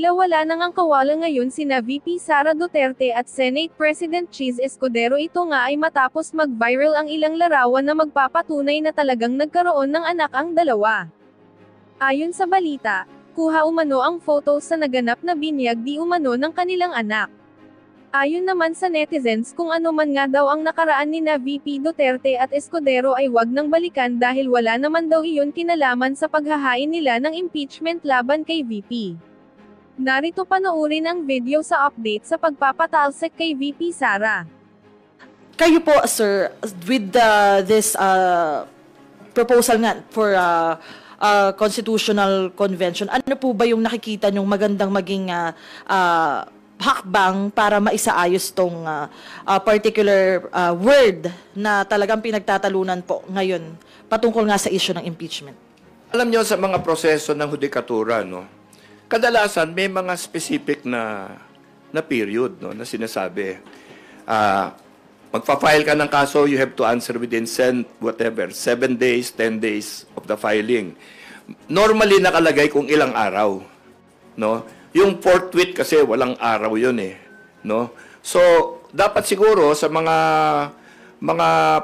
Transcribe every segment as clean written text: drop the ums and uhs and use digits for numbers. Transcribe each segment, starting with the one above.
Tila wala nang ang kawala ngayon sina VP Sara Duterte at Senate President Cheese Escudero. Ito nga ay matapos mag-viral ang ilang larawan na magpapatunay na talagang nagkaroon ng anak ang dalawa. Ayon sa balita, kuha umano ang photo sa naganap na binyag di umano ng kanilang anak. Ayon naman sa netizens, kung ano man nga daw ang nakaraan nina VP Duterte at Escudero ay wag nang balikan dahil wala naman daw iyon kinalaman sa paghahain nila ng impeachment laban kay VP. Narito panoorin ang video sa update sa pagpapatalsik kay VP Sara. Kayo po, sir, with this proposal nga for constitutional convention, ano po ba yung nakikita nyong magandang maging hakbang para maisaayos tong particular word na talagang pinagtatalunan po ngayon patungkol nga sa issue ng impeachment? Alam nyo, sa mga proseso ng hudikatura, no, kadalasan may mga specific na period, no, na sinasabi. Magpa-file ka ng kaso, you have to answer within 7 days, 10 days of the filing. Normally nakalagay kung ilang araw, no? Yung forthwith kasi walang araw yun eh, no? So, dapat siguro sa mga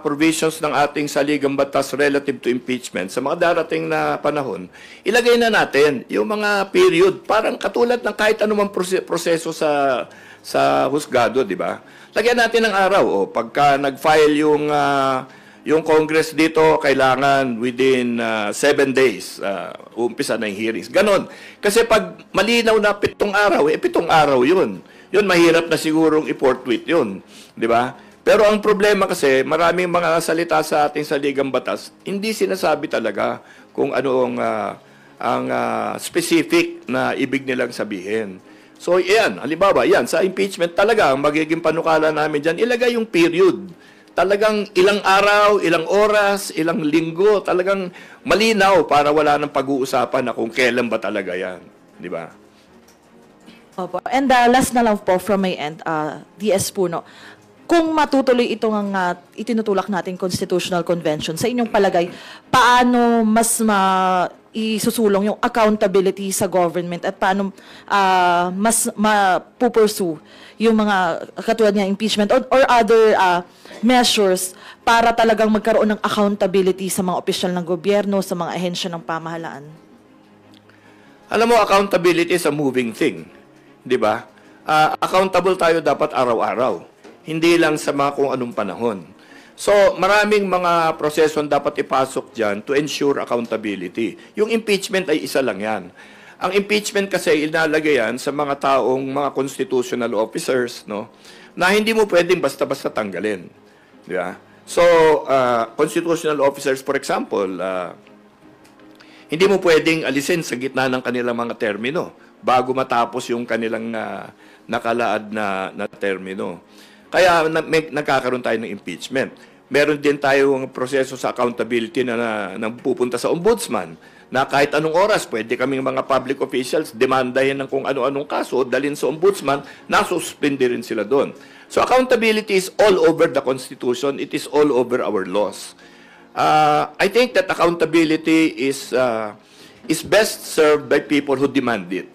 provisions ng ating saligang batas relative to impeachment, sa mga darating na panahon, ilagay na natin yung mga period, parang katulad ng kahit anumang proseso sa husgado, di ba? Lagyan natin ng araw, o pagka nag-file yung Congress dito, kailangan within 7 days, uumpisa na yung hearings. Ganon. Kasi pag malinaw na 7 araw, 7 araw yun. Yun, mahirap na sigurong i-forthwith yun. Di ba? Pero ang problema kasi, maraming mga salita sa ating saligang batas, hindi sinasabi talaga kung ano ang specific na ibig nilang sabihin. So, yan. Halimbawa, yan. Sa impeachment talaga, ang magiging panukala namin dyan, ilagay yung period. Talagang ilang araw, ilang oras, ilang linggo, talagang malinaw para wala nang pag-uusapan na kung kailan ba talaga yan. Di ba? Opo. And last na lang po from my end, DS Puno, kung matutuloy itong itinutulak nating Constitutional Convention, sa inyong palagay, paano mas isusulong yung accountability sa government at paano mas mapupursue yung mga katulad ng impeachment or other measures para talagang magkaroon ng accountability sa mga opisyal ng gobyerno, sa mga ahensya ng pamahalaan? Alam mo, accountability is a moving thing. Di ba? Accountable tayo dapat araw-araw. Hindi lang sa mga kung anong panahon. So, maraming mga proseso dapat ipasok dyan to ensure accountability. Yung impeachment ay isa lang yan. Ang impeachment kasi inalagay yan sa mga taong, mga constitutional officers, no, na hindi mo pwedeng basta-basta tanggalin. Di ba? So, constitutional officers, for example, hindi mo pwedeng alisin sa gitna ng kanilang mga termino bago matapos yung kanilang nakalaad na termino. Kaya nagkakaroon tayo ng impeachment. Meron din tayong proseso sa accountability na pupunta sa ombudsman na kahit anong oras pwede kaming mga public officials demandahin ng kung ano-anong kaso, dalhin sa ombudsman, nasuspindi rin sila doon. So accountability is all over the Constitution. It is all over our laws. I think that accountability is best served by people who demand it.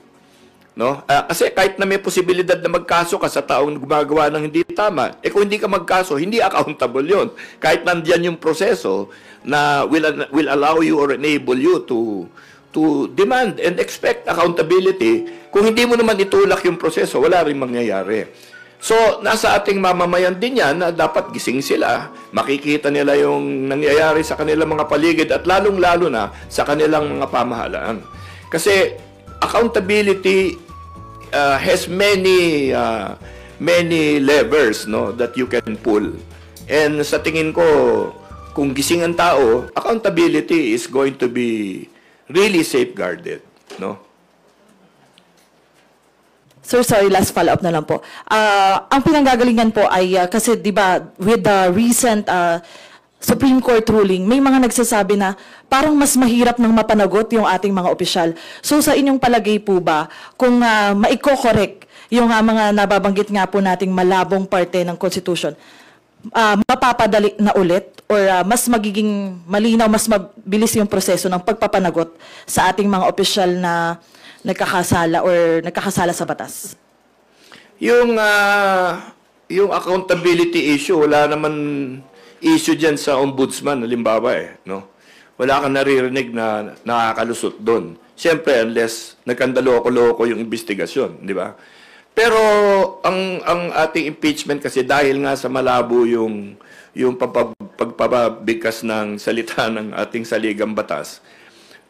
No? Kasi kahit na may posibilidad na magkaso ka sa taong gumagawa ng hindi tama, kung hindi ka magkaso, hindi accountable yon. Kahit nandiyan yung proseso na will allow you or enable you to demand and expect accountability, kung hindi mo naman itulak yung proseso, wala rin mangyayari. So, nasa ating mamamayan din yan na dapat gising sila, makikita nila yung nangyayari sa kanilang mga paligid at lalong-lalo na sa kanilang mga pamahalaan. Kasi accountability has many levers, no, that you can pull. And sa tingin ko, kung gising ang tao, accountability is going to be really safeguarded, no? Sir, sorry, last follow-up na lang po. Ang pinanggagalingan po ay, kasi di ba, with the recent Supreme Court ruling, may mga nagsasabi na parang mas mahirap nang mapanagot yung ating mga opisyal. So sa inyong palagay po ba, kung maiko-correct yung mga nababanggit nga po nating malabong parte ng Constitution, mapapadali na ulit or mas magiging malinaw, mas mabilis yung proseso ng pagpapanagot sa ating mga opisyal na nagkakasala or nagkakasala sa batas? Yung accountability issue, wala naman issue dyan sa ombudsman, halimbawa no? Wala kang naririnig na nakakalusot doon. Siyempre, unless nagkandaloko-loko yung investigasyon, di ba? Pero ang ating impeachment kasi dahil nga sa malabo yung pagpapabigkas ng salita ng ating saligang batas,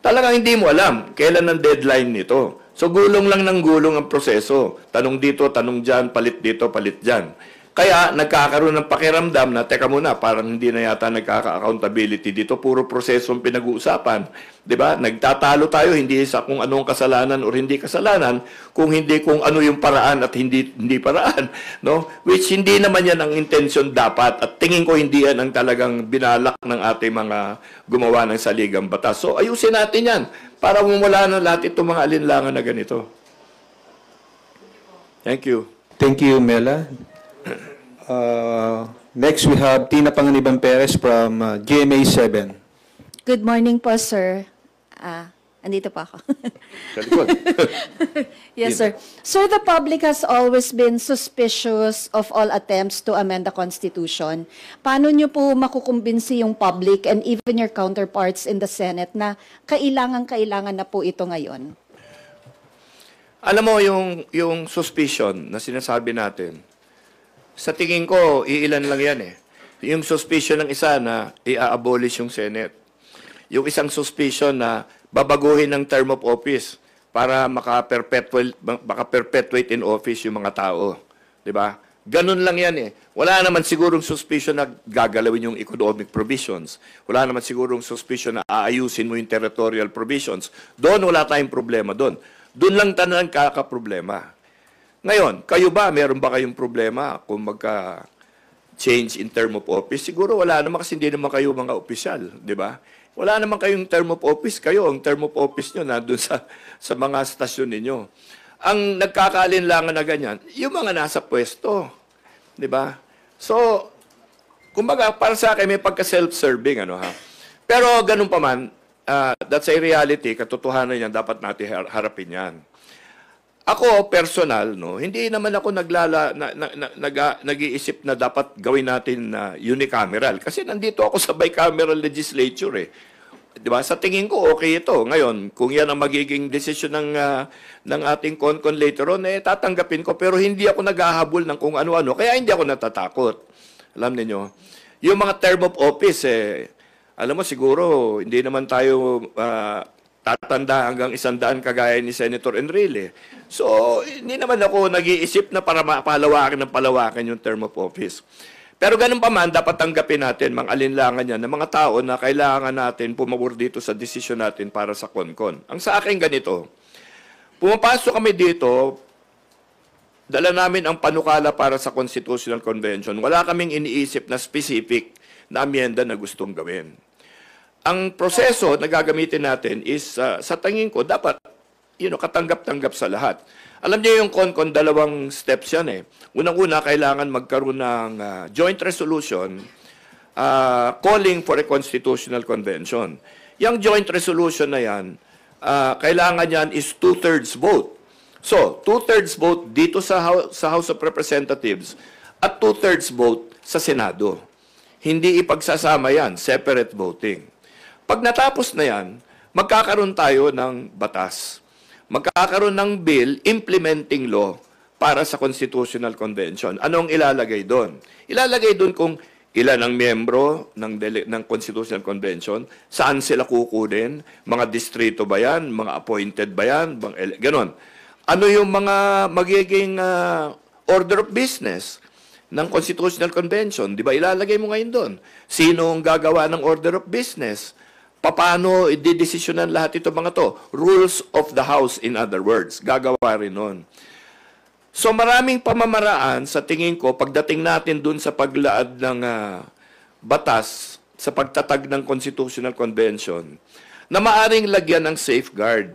talagang hindi mo alam kailan ang deadline nito. So gulong lang ng gulong ang proseso. Tanong dito, tanong dyan, palit dito, palit dyan. Kaya nagkakaroon ng pakiramdam na, teka muna, parang hindi na yata nagkaka-accountability dito. Puro proseso ang pinag-uusapan. Diba? Nagtatalo tayo, hindi sa kung anong kasalanan o hindi kasalanan, kung hindi kung ano yung paraan at hindi paraan. No? Which hindi naman yan ang intention dapat. At tingin ko hindi yan ang talagang binalak ng ating mga gumawa ng saligang batas. So ayusin natin yan para mawala na lahat itong mga alinlangan na ganito. Thank you. Thank you, Mela. Next, we have Tina Panganiban Perez from GMA 7. Good morning po, sir. Andito pa ako. Sa likod. Yes, sir. Sir, the public has always been suspicious of all attempts to amend the Constitution. Paano niyo po makukumbinsi yung public and even your counterparts in the Senate na kailangan na po ito ngayon? Alam mo, yung suspicion na sinasabi natin, sa tingin ko, iilan lang yan Yung suspicion ng isa na i-abolish yung Senate. Yung isang suspicion na babaguhin ng term of office para maka-perpetuate in office yung mga tao. Diba? Ganun lang yan Wala naman sigurong suspicion na gagalawin yung economic provisions. Wala naman sigurong suspicion na aayusin mo yung territorial provisions. Doon wala tayong problema doon. Doon lang tanang kakaproblema. Ngayon, kayo ba, meron ba kayong problema kung magka-change in term of office? Siguro wala naman kasi hindi naman kayo mga opisyal, di ba? Wala naman kayong term of office. Kayo, ang term of office nyo nandun sa mga stasyon ninyo. Ang nagkakaalinlangan na ganyan, yung mga nasa pwesto, di ba? So, kumbaga, para sa akin, may pagka-self-serving, Pero ganun pa man, that's a reality, katotohanan yan, dapat natin harapin yan. Ako, personal, hindi naman ako nag-iisip na dapat gawin natin unicameral. Kasi nandito ako sa bicameral legislature Diba? Sa tingin ko, okay ito. Ngayon, kung yan ang magiging desisyon ng ating CONCON later on, tatanggapin ko. Pero hindi ako naghahabol ng kung ano-ano. Kaya hindi ako natatakot. Alam niyo yung mga term of office, alam mo, siguro, hindi naman tayo tatanda hanggang 100 kagaya ni Senator Enrile. So, hindi naman ako nag-iisip na para palawakin yung term of office. Pero ganun pa man, dapat tanggapin natin mga alinlangan yan ng mga tao na kailangan natin pumabor dito sa desisyon natin para sa CONCON. Ang sa akin ganito, pumapasok kami dito, dala namin ang panukala para sa Constitutional Convention. Wala kaming iniisip na specific na amyenda na gustong gawin. Ang proseso na gagamitin natin is, sa tingin ko, dapat katanggap-tanggap sa lahat. Alam niyo yung CONCON, dalawang steps yan Unang-una, kailangan magkaroon ng joint resolution calling for a constitutional convention. Yung joint resolution na yan, kailangan yan is 2/3 vote. So, 2/3 vote dito sa House of Representatives at 2/3 vote sa Senado. Hindi ipagsasama yan, separate voting. Pag natapos na yan, magkakaroon tayo ng batas. Magkakaroon ng bill implementing law para sa Constitutional Convention. Anong ilalagay doon? Ilalagay doon kung ilan ang miyembro ng Constitutional Convention, saan sila kukunin, mga distrito ba yan, mga appointed ba yan, ganon. Ano yung mga magiging order of business ng Constitutional Convention? Di ba ilalagay mo ngayon doon? Sino ang gagawa ng order of business? Paano i-desisyonan lahat ito mga to? Rules of the House, in other words. Gagawa rin nun. So maraming pamamaraan sa tingin ko pagdating natin dun sa paglaad ng batas sa pagtatag ng Constitutional Convention na maaring lagyan ng safeguard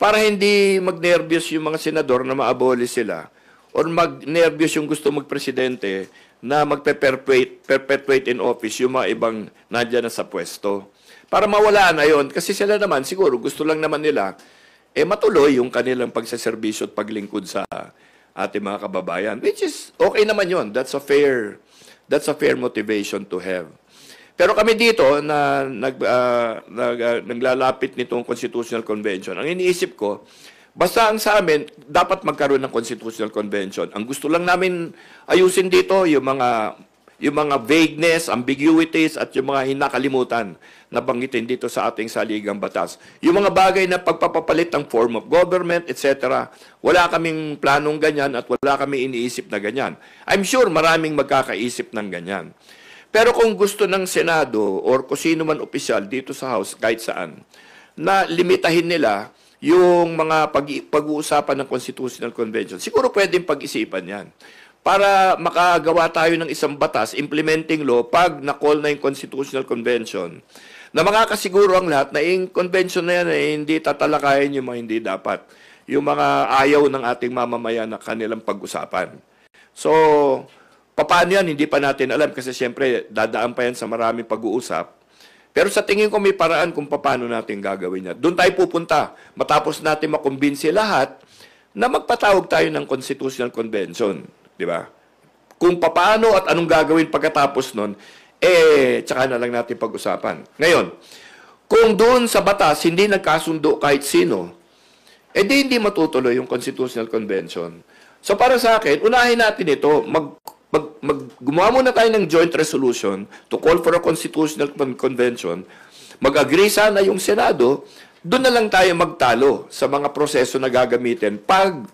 para hindi magnervyos yung mga senador na ma-abolish sila or magnervyos yung gusto magpresidente na magpe-perpetuate in office yung mga ibang nandiyan na sa pwesto. Para mawala na yon kasi sila naman siguro gusto lang naman nila matuloy yung kanilang pagsaserbisyo at paglingkod sa ating mga kababayan. Which is, okay naman yon. That's a fair motivation to have. Pero kami dito na naglalapit nitong Constitutional Convention, ang iniisip ko, basta ang sa amin, dapat magkaroon ng Constitutional Convention. Ang gusto lang namin ayusin dito, yung mga vagueness, ambiguities, at yung mga hinakalimutan na banggitin dito sa ating saligang batas. Yung mga bagay na pagpapapalit ng form of government, etc., wala kaming planong ganyan at wala kami iniisip na ganyan. I'm sure maraming magkakaisip ng ganyan. Pero kung gusto ng Senado or kung sino man opisyal dito sa House, kahit saan, na limitahin nila yung mga pag-uusapan ng Constitutional Convention, siguro pwedeng pag-isipan yan. Para makagawa tayo ng isang batas, implementing law, pag na-call na yung Constitutional Convention, na makakasiguro ang lahat na yung convention na yan ay hindi tatalakayin yung mga hindi dapat, yung mga ayaw ng ating mamamayan na kanilang pag-usapan. So, paano yan? Hindi pa natin alam kasi siyempre dadaan pa yan sa maraming pag-uusap. Pero sa tingin ko may paraan kung paano natin gagawin yan. Doon tayo pupunta. Matapos natin makumbinsi lahat na magpatawag tayo ng Constitutional Convention. Di ba? Kung paano at anong gagawin pagkatapos nun, tsaka na lang natin pag-usapan. Ngayon, kung doon sa batas hindi nagkasundo kahit sino, hindi matutuloy yung Constitutional Convention. So para sa akin, unahin natin ito, gumawa muna tayo ng joint resolution to call for a Constitutional Convention, mag-agree sana yung Senado, doon na lang tayo magtalo sa mga proseso na gagamitin pag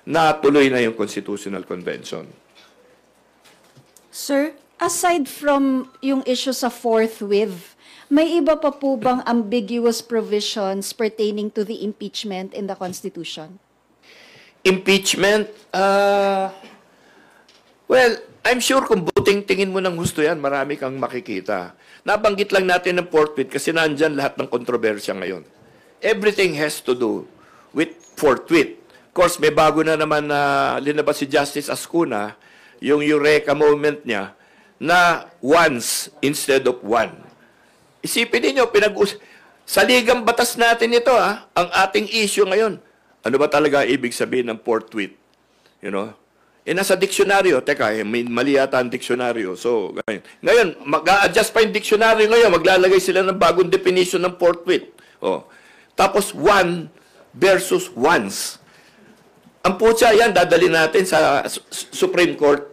natuloy na yung Constitutional Convention. Sir, aside from yung issue sa forthwith, may iba pa po bang ambiguous provisions pertaining to the impeachment in the Constitution? Impeachment, well, I'm sure kung buting tingin mo ng gusto yan, marami kang makikita. Nabanggit lang natin ng forthwith kasi nandyan lahat ng kontrobersya ngayon. Everything has to do with forthwith. Of course, may bago na naman na linabas si Justice Ascuna, yung eureka moment niya, na once instead of one. Isipin niyo, sa ligang batas natin ito, ang ating issue ngayon. Ano ba talaga ibig sabihin ng forthwith? You know? Nasa diksyonaryo, may mali yata ang diksyonaryo. So, ngayon mag-a-adjust pa yung diksyonaryo ngayon, maglalagay sila ng bagong definition ng forthwith. Tapos, one versus once. Ang putya yan, dadali natin sa Supreme Court.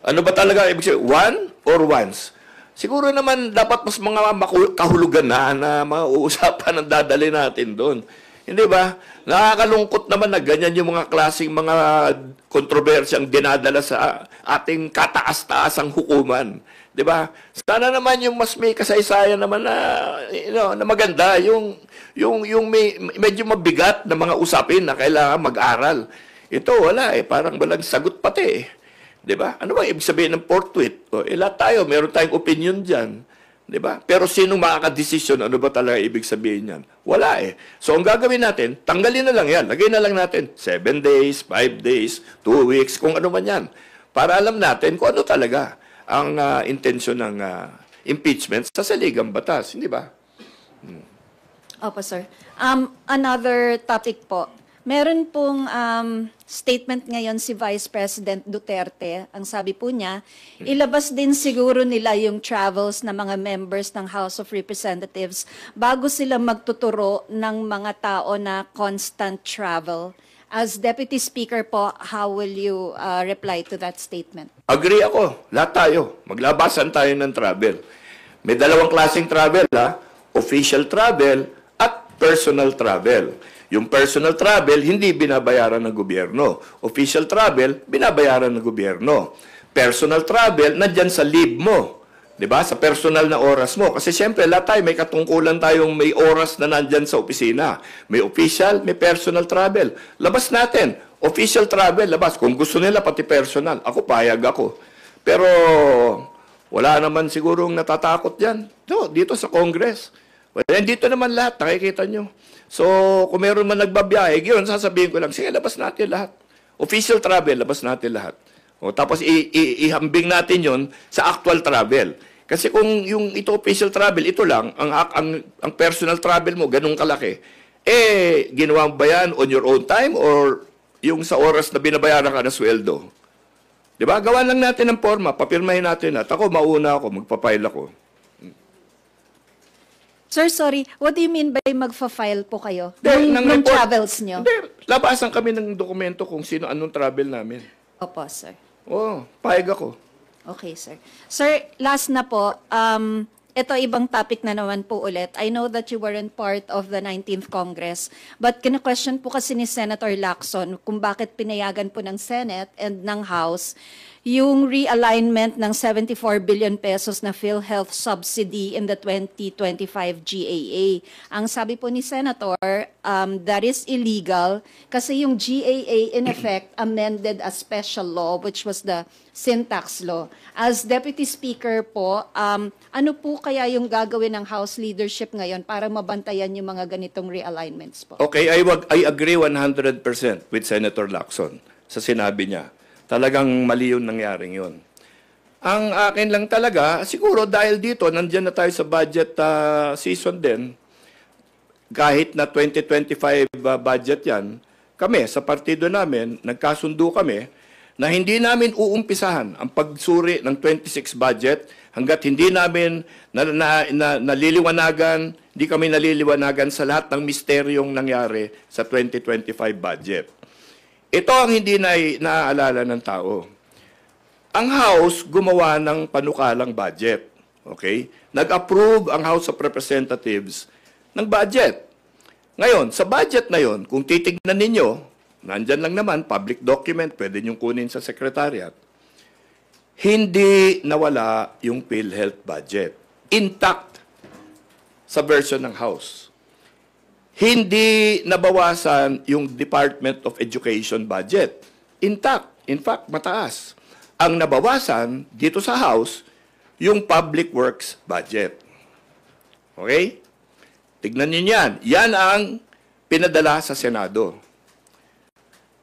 Ano ba talaga ibig sabihin? One or once? Siguro naman dapat mas mga kahulugan na mauusapan ang dadali natin doon. Hindi ba? Nakakalungkot naman na ganyan yung mga klaseng mga kontrobersyang dinadala sa ating kataas-taasang hukuman. Di ba? Sana naman yung mas may kasaysayan naman na, na maganda, yung may, medyo mabigat na mga usapin na kailangan mag-aral. Ito, wala parang walang sagot pati Di ba? Ano ba ibig sabihin ng forthwith? Lahat tayo, meron tayong opinion dyan. Di ba? Pero sino makakadesisyon? Ano ba talaga ibig sabihin yan? Wala So, ang gagawin natin, tanggalin na lang yan. Lagay na lang natin 7 days, 5 days, 2 weeks, kung ano man yan. Para alam natin kung ano talaga ang intensyon ng impeachment sa saligang batas. Hindi ba? Opo, sir. Another topic po. Meron pong statement ngayon si Vice President Duterte. Ang sabi po niya, ilabas din siguro nila yung travels ng mga members ng House of Representatives bago sila magtuturo ng mga tao na constant travel. As Deputy Speaker po, how will you reply to that statement? Agree ako. Lahat tayo. Maglabasan tayo ng travel. May dalawang klaseng travel, official travel at personal travel. Yung personal travel, hindi binabayaran ng gobyerno. Official travel, binabayaran ng gobyerno. Personal travel, nandyan sa leave mo. Diba? Sa personal na oras mo. Kasi siyempre, lahat tayo, may katungkulan tayong may oras na nandyan sa opisina. May official, may personal travel. Labas natin. Official travel, labas. Kung gusto nila, pati personal. Ako, payag ako. Pero, wala naman sigurong natatakot yan. Dito sa Congress. Well, dito naman lahat, nakikita nyo. So, kung meron man nagbabiyahe, yun, sasabihin ko lang, sige, labas natin lahat. Official travel, labas natin lahat. Tapos, ihambing natin yon sa actual travel. Kasi kung yung ito official travel, ito lang, ang personal travel mo, ganun kalaki, ginawa mo ba yan on your own time or yung sa oras na binabayaran ka na sweldo? Di ba? Gawa lang natin ng forma, papirmahin natin at ako, mauna ako, magpapile ako. Sir, sorry. What do you mean by magfa-file po kayo? Ng Nung report. travels nyo? Hindi, labasan kami ng dokumento kung sino anong travel namin. Opo, sir. Oo, payag ako. Okay, sir. Sir, last na po. Ito, ibang topic na naman po ulit. I know that you weren't part of the 19th Congress, but kina-question po kasi ni Senator Lacson kung bakit pinayagan po ng Senate and ng House yung realignment ng 74 billion pesos na PhilHealth subsidy in the 2025 GAA. Ang sabi po ni Senator, that is illegal kasi yung GAA in effect amended a special law which was the syntax law. As Deputy Speaker po, ano po kaya yung gagawin ng House leadership ngayon para mabantayan yung mga ganitong realignments po? Okay, I agree 100% with Senator Lacson sa sinabi niya. Talagang mali yung nangyaring yun. Ang akin lang talaga, siguro dahil dito, nandyan na tayo sa budget season din, kahit na 2025 budget yan, kami sa partido namin, nagkasundo kami na hindi namin uumpisahan ang pagsuri ng 26 budget hanggat hindi namin naliliwanagan, hindi kami naliliwanagan sa lahat ng misteryong nangyari sa 2025 budget. Ito ang hindi naaalala ng tao. Ang House gumawa ng panukalang budget. Okay? Nag-approve ang House of Representatives ng budget. Ngayon, sa budget na yon, kung titignan ninyo, nandyan lang naman, public document, pwede niyong kunin sa Secretariat. Hindi nawala yung PhilHealth budget. Intact sa version ng House. Hindi nabawasan yung Department of Education budget. Intact. In fact, mataas. Ang nabawasan dito sa House, yung Public Works budget. Okay? Tignan niyo yan. Yan ang pinadala sa Senado.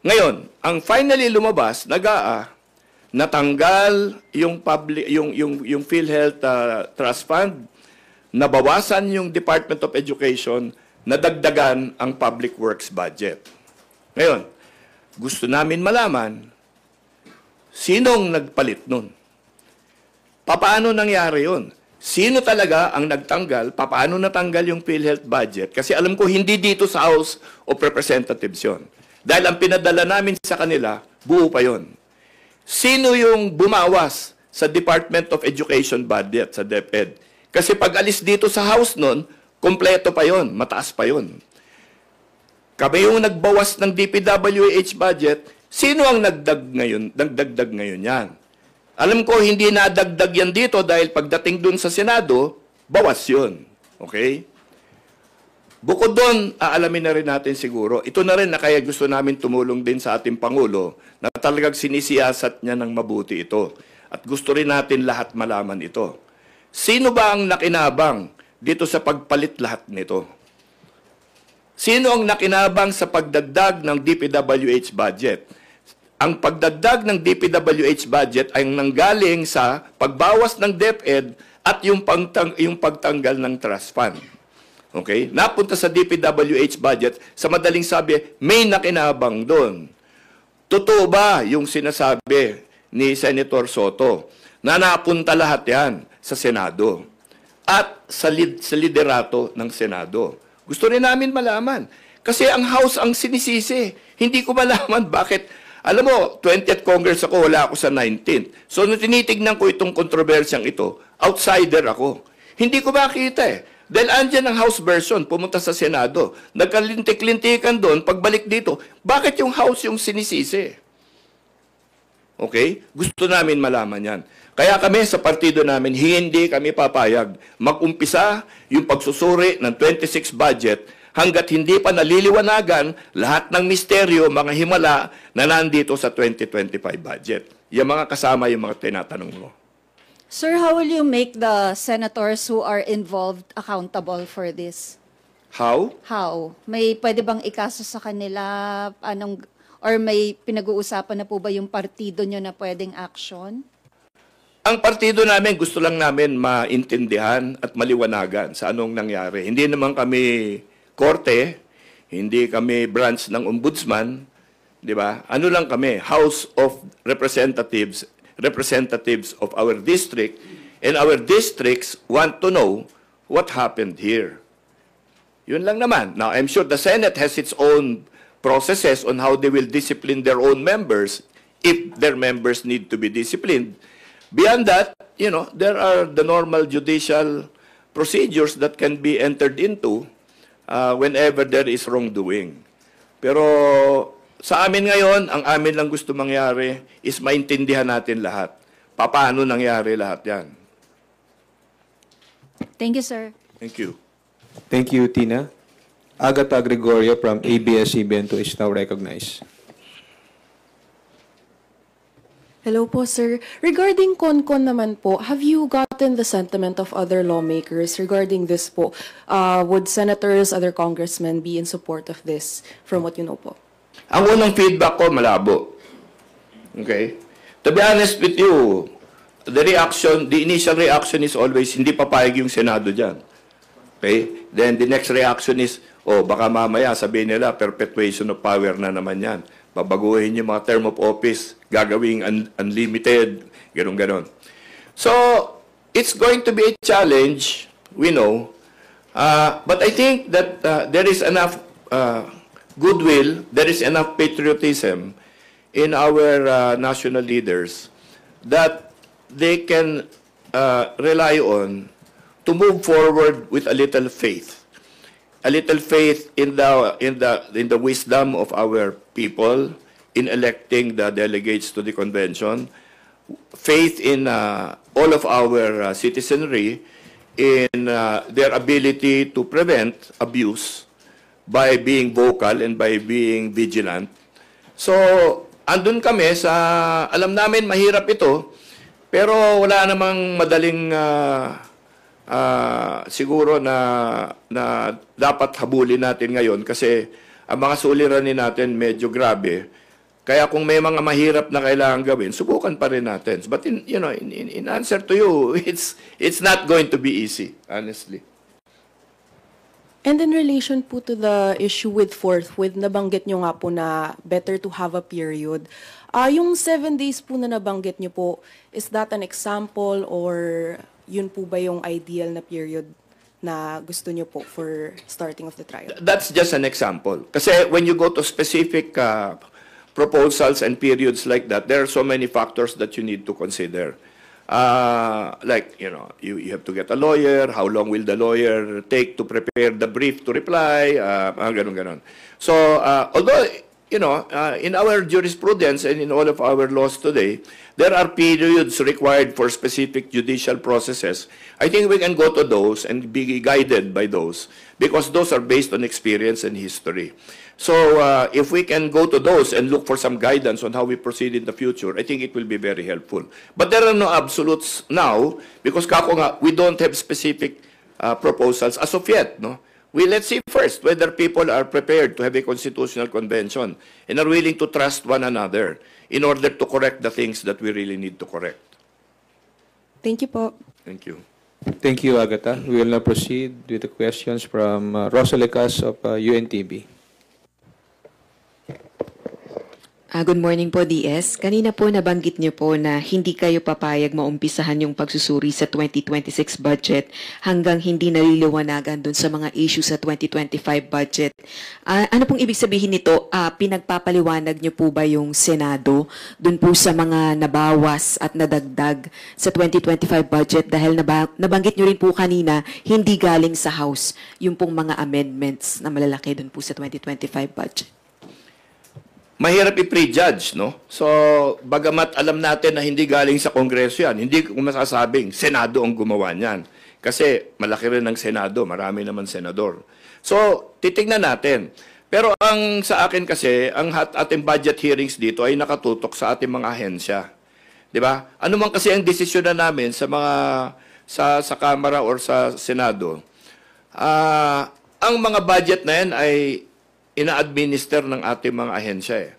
Ngayon, ang finally lumabas, natanggal yung PhilHealth Trust Fund, nabawasan yung Department of Education, nadagdagan ang Public Works budget. Ngayon, gusto namin malaman, sinong nagpalit nun? Paano nangyari yun? Sino talaga ang nagtanggal? Paano natanggal yung PhilHealth budget? Kasi alam ko, hindi dito sa House of Representatives yun. Dahil ang pinadala namin sa kanila, buo pa yun. Sino yung bumawas sa Department of Education budget, sa DepEd? Kasi pag alis dito sa House nun, kompleto pa yon, mataas pa yon. Kami yung nagbawas ng DPWH budget, sino ang nagdagdag ngayon yan? Alam ko, hindi nadagdag yan dito dahil pagdating dun sa Senado, bawas yun. Okay? Bukod doon, aalamin na rin natin siguro, ito na rin na kaya gusto namin tumulong din sa ating Pangulo na talagang sinisiyasat niya ng mabuti ito. At gusto rin natin lahat malaman ito. Sino ba ang nakinabang dito sa pagpalit lahat nito? Sino ang nakinabang sa pagdagdag ng DPWH budget? Ang pagdagdag ng DPWH budget ay nanggaling sa pagbawas ng DepEd at yung pagtanggal ng trust fund. Okay? Napunta sa DPWH budget, sa madaling sabi, may nakinabang doon. Totoo ba yung sinasabi ni Senator Soto na napunta lahat yan sa Senado at sa liderato ng Senado? Gusto rin namin malaman. Kasi ang House ang sinisisi. Hindi ko malaman bakit. Alam mo, 20th Congress ako, wala ako sa 19th. So, nung tinitignan ko itong kontrobersyang ito, outsider ako. Hindi ko makita eh. Dahil andyan ang House version, pumunta sa Senado. Nagkalintik-lintikan doon, pagbalik dito, bakit yung House yung sinisisi? Okay? Gusto namin malaman yan. Kaya kami sa partido namin, hindi kami papayag mag-umpisa yung pagsusuri ng 26 budget hanggat hindi pa naliliwanagan lahat ng misteryo, mga himala na nandito sa 2025 budget. Yung mga kasama yung mga tinatanong mo. Sir, how will you make the senators who are involved accountable for this? How? How? May pwede bang ikaso sa kanila? Or may pinag-uusapan na po ba yung partido nyo na pwedeng action? Ang partido namin, gusto lang namin maintindihan at maliwanagan sa anong nangyari. Hindi naman kami korte, Hindi kami branch ng ombudsman, di ba? Ano lang kami, House of Representatives, representatives of our district, and our districts want to know what happened here. Yun lang naman. Now, I'm sure the Senate has its own processes on how they will discipline their own members if their members need to be disciplined. Beyond that, there are the normal judicial procedures that can be entered into whenever there is wrongdoing. Pero sa amin ngayon, ang amin lang gusto mangyari is maintindihan natin lahat. Paano nangyari lahat yan? Thank you, sir. Thank you. Thank you, Tina. Agatha Gregorio from ABS-CBN2 is now recognized. Hello po, sir. Regarding CONCON naman po, have you gotten the sentiment of other lawmakers regarding this po? Would senators, other congressmen be in support of this from what you know po? Ang unang feedback ko, malabo. Okay? To be honest with you, the initial reaction is always, hindi papayag yung Senado dyan. Okay? Then the next reaction is, baka mamaya sabihin nila, perpetuation of power na naman yan. Babaguhin yung mga term of office, gagawing unlimited, gano'n. So, it's going to be a challenge, we know. But I think that there is enough goodwill, there is enough patriotism in our national leaders that they can rely on to move forward with a little faith. A little faith in the wisdom of our people in electing the delegates to the convention, faith in all of our citizenry in their ability to prevent abuse by being vocal and by being vigilant. So, andun kami sa, alam namin mahirap ito, pero wala namang madaling siguro na dapat habulin natin ngayon kasi ang mga suliranin natin medyo grabe. Kaya kung may mga mahirap na kailangan gawin, subukan pa rin natin. But in answer to you, it's not going to be easy, honestly. And in relation po to the issue with forthwith, nabanggit nyo nga po na better to have a period. Yung 7 days po na nabanggit nyo po, is that an example or yun po ba yung ideal na period na gusto nyo po for starting of the trial? That's just an example. Kasi when you go to specific proposals and periods like that, there are so many factors that you need to consider. You have to get a lawyer. How long will the lawyer take to prepare the brief to reply? Ganon. So, although, in our jurisprudence and in all of our laws today, there are periods required for specific judicial processes. I think we can go to those and be guided by those because those are based on experience and history. So if we can go to those and look for some guidance on how we proceed in the future, I think it will be very helpful. But there are no absolutes now because we don't have specific proposals as of yet, no? Let's see first whether people are prepared to have a constitutional convention and are willing to trust one another in order to correct the things that we really need to correct. Thank you po. Thank you. Thank you, Agatha. We will now proceed with the questions from Rosalie Cas of UNTV. Good morning po, DS. Kanina po nabanggit niyo po na hindi kayo papayag maumpisahan yung pagsusuri sa 2026 budget hanggang hindi naliliwanagan dun sa mga issue sa 2025 budget. Ano pong ibig sabihin nito? Pinagpapaliwanag niyo po ba yung Senado dun po sa mga nabawas at nadagdag sa 2025 budget dahil nabanggit niyo rin po kanina hindi galing sa House yung pong mga amendments na malalaki dun po sa 2025 budget? Mahirap i-prejudge, no? So, bagamat alam natin na hindi galing sa Kongreso yan, hindi ko masasabing Senado ang gumawa niyan. Kasi malaki rin ang Senado, marami naman senador. So, titingnan natin. Pero ang sa akin kasi, ang ating budget hearings dito ay nakatutok sa ating mga ahensya. 'Di ba? Ano man kasi ang desisyon na namin sa mga sa Kamara or sa Senado, ang mga budget na yan ay ina-administer ng ating mga ahensya.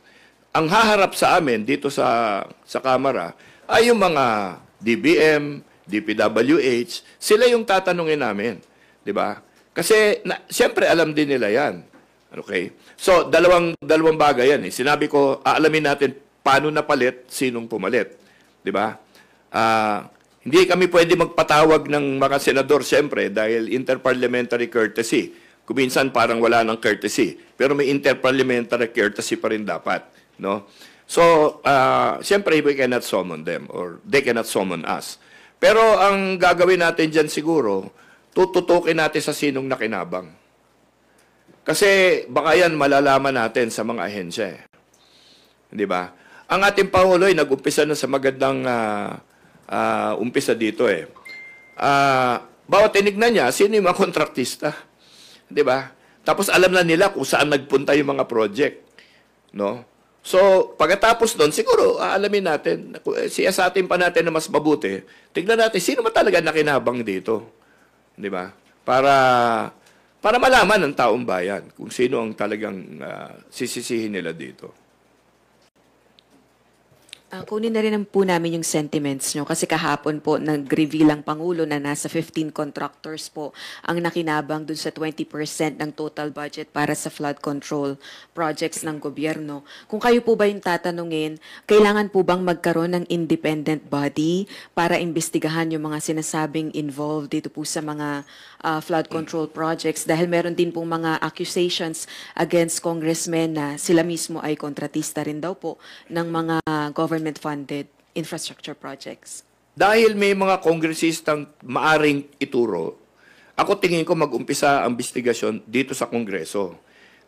Ang haharap sa amin dito sa Kamara ay yung mga DBM, DPWH, sila yung tatanungin namin, 'di ba? Kasi siyempre alam din nila 'yan. Okay? So, dalawang bagay yan. Sinabi ko, aalamin natin paano napalit, sinong pumalit. Di ba? Hindi kami pwede magpatawag ng mga senador, siyempre, dahil interparliamentary courtesy. Kuminsan parang wala ng courtesy. Pero may interparliamentary courtesy pa rin dapat. No? So, siyempre, we cannot summon them or they cannot summon us. Pero ang gagawin natin dyan siguro, tututukin natin sa sinong nakinabang. Kasi baka yan malalaman natin sa mga ahensya. Di ba? Ang ating Pangulo ay nag-umpisa na sa magandang umpisa dito eh. Bawat tinignan niya, sino yung mga kontraktista? Di ba? Tapos alam na nila kung saan nagpunta yung mga project. No? So, pagkatapos doon, siguro, aalamin natin, siyasatin pa natin na mas mabuti, tignan natin, sino ba talaga nakinabang dito? Di ba? Para malaman ng taong bayan kung sino ang talagang sisisihin nila dito. Kunin na rin po namin yung sentiments nyo kasi kahapon po nag-reveal ang Pangulo na nasa 15 contractors po ang nakinabang dun sa 20% ng total budget para sa flood control projects ng gobyerno. Kung kayo po ba yung tatanungin, kailangan po bang magkaroon ng independent body para imbestigahan yung mga sinasabing involved dito po sa mga flood control projects dahil meron din pong mga accusations against congressmen na sila mismo ay kontratista rin daw po ng mga government-funded infrastructure projects. Dahil may mga kongresistang maaring ituro, ako tingin ko mag-umpisa ang investigasyon dito sa Kongreso.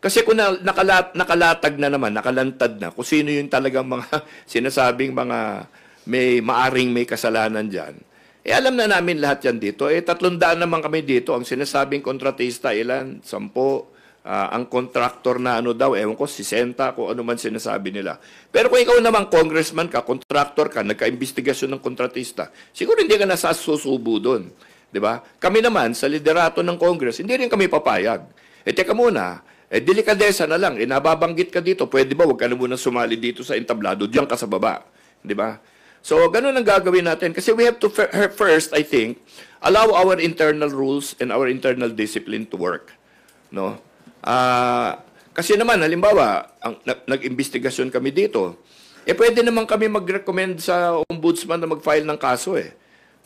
Kasi kung nakalatag na naman, nakalantad na, kung sino yung talagang mga sinasabing mga maaring may kasalanan dyan, alam na namin lahat yan dito. 300 naman kami dito. Ang sinasabing kontratista, ilan? 10. Ang contractor na ewan ko, 60, kung ano man sinasabi nila. Pero kung ikaw naman, congressman ka, contractor ka, nagka-investigasyon ng kontratista, siguro hindi ka nasasusubo doon. Diba? Kami naman, sa liderato ng Congress, hindi rin kami papayag. Teka muna, delikadesa na lang. Nababanggit ka dito, pwede ba, huwag ka na muna sumali dito sa entablado, diyan ka sa baba. Diba? So, ganun ang gagawin natin. Kasi we have to first, I think, allow our internal rules and our internal discipline to work. No? Kasi naman, halimbawa, nag-investigasyon kami dito, pwede naman kami mag-recommend sa ombudsman na mag-file ng kaso eh.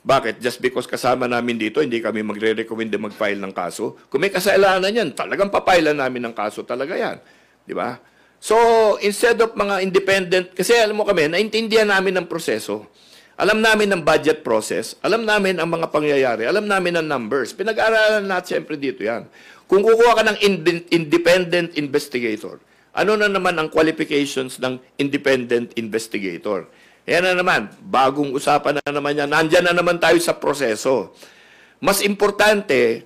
Bakit? Just because kasama namin dito, hindi kami magre-recommend na mag-file ng kaso. Kung may kasalanan yan, talagang papailan namin ng kaso talaga yan. Di ba? So, instead of mga independent, kasi alam mo kami, naintindihan namin ang proseso. Alam namin ang budget process, alam namin ang mga pangyayari, alam namin ang numbers. Pinag-aaralan natin siyempre dito yan. Kung kukuha ka ng independent investigator, ano na naman ang qualifications ng independent investigator? Yan na naman, bagong usapan na naman yan. Nandyan na naman tayo sa proseso. Mas importante,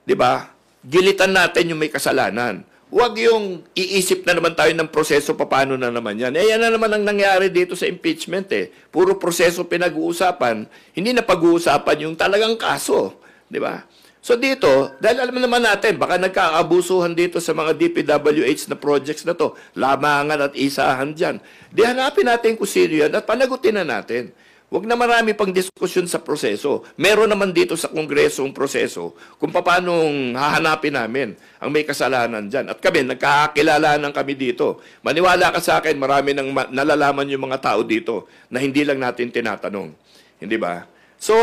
di ba, gilitan natin yung may kasalanan. Huwag yung iisip na naman tayo ng proseso paano na naman yan. Yan na naman ang nangyari dito sa impeachment eh. Puro proseso pinag-uusapan, hindi na pag-uusapan yung talagang kaso. Di ba? So dito, dahil alam naman natin, baka nagkaabusuhan dito sa mga DPWH na projects na to, lamangan at isahan dyan. Di hanapin natin kung sino yan at panagutin na natin. Huwag na marami pang diskusyon sa proseso. Meron naman dito sa Kongreso ang proseso kung paano hahanapin namin ang may kasalanan dyan. At kami, nagkakilalanan kami dito. Maniwala ka sa akin, marami nang nalalaman yung mga tao dito na hindi lang natin tinatanong. Hindi ba? So,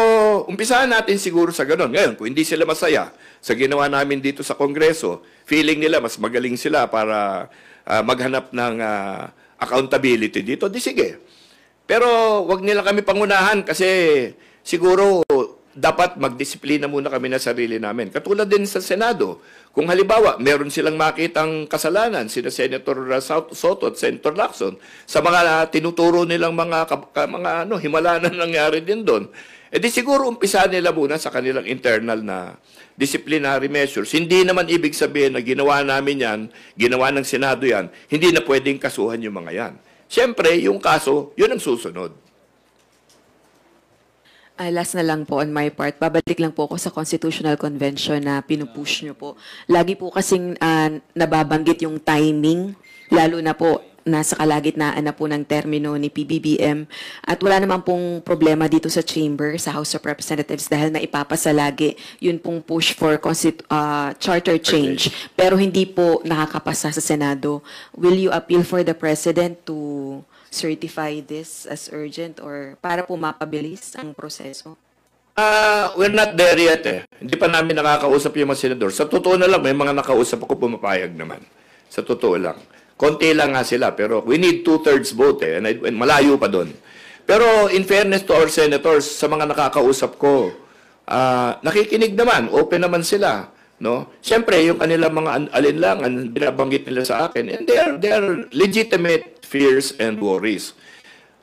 umpisahan natin siguro sa ganun. Ngayon, kung hindi sila masaya sa ginawa namin dito sa Kongreso, feeling nila mas magaling sila para maghanap ng accountability dito, di sige. Pero wag nila kami pangunahan kasi siguro dapat magdisiplina muna kami na sarili namin. Katulad din sa Senado. Kung halimbawa, meron silang makitang kasalanan, sina Senator Soto at Senator Lacson, sa mga tinuturo nilang mga himala na nangyari din doon, di siguro umpisahan nila muna sa kanilang internal na disciplinary measures. Hindi naman ibig sabihin na ginawa namin yan, ginawa ng Senado yan, hindi na pwedeng kasuhan yung mga yan. Siyempre, yung kaso, yun ang susunod. Last na lang po on my part, babalik lang po ako sa Constitutional Convention na pinupush nyo po. Lagi po kasing nababanggit yung timing, lalo na po nasa kalagitnaan na po ng termino ni PBBM at wala naman pong problema dito sa chamber, sa House of Representatives dahil naipapasa lagi yun pong push for charter change. Pero hindi po nakakapasa sa Senado. Will you appeal for the President to certify this as urgent or para po mapabilis ang proseso? We're not there yet eh. Hindi pa namin nakakausap yung mga senador. Sa totoo na lang, may mga nakausap ako pumapayag naman. Sa totoo lang. Konti lang nga sila, pero we need 2/3 vote eh. And malayo pa doon. Pero in fairness to our senators, sa mga nakakausap ko, nakikinig naman, open naman sila. No? Siyempre, yung kanilang mga alinlangan, binabanggit nila sa akin, and they are legitimate fears and worries.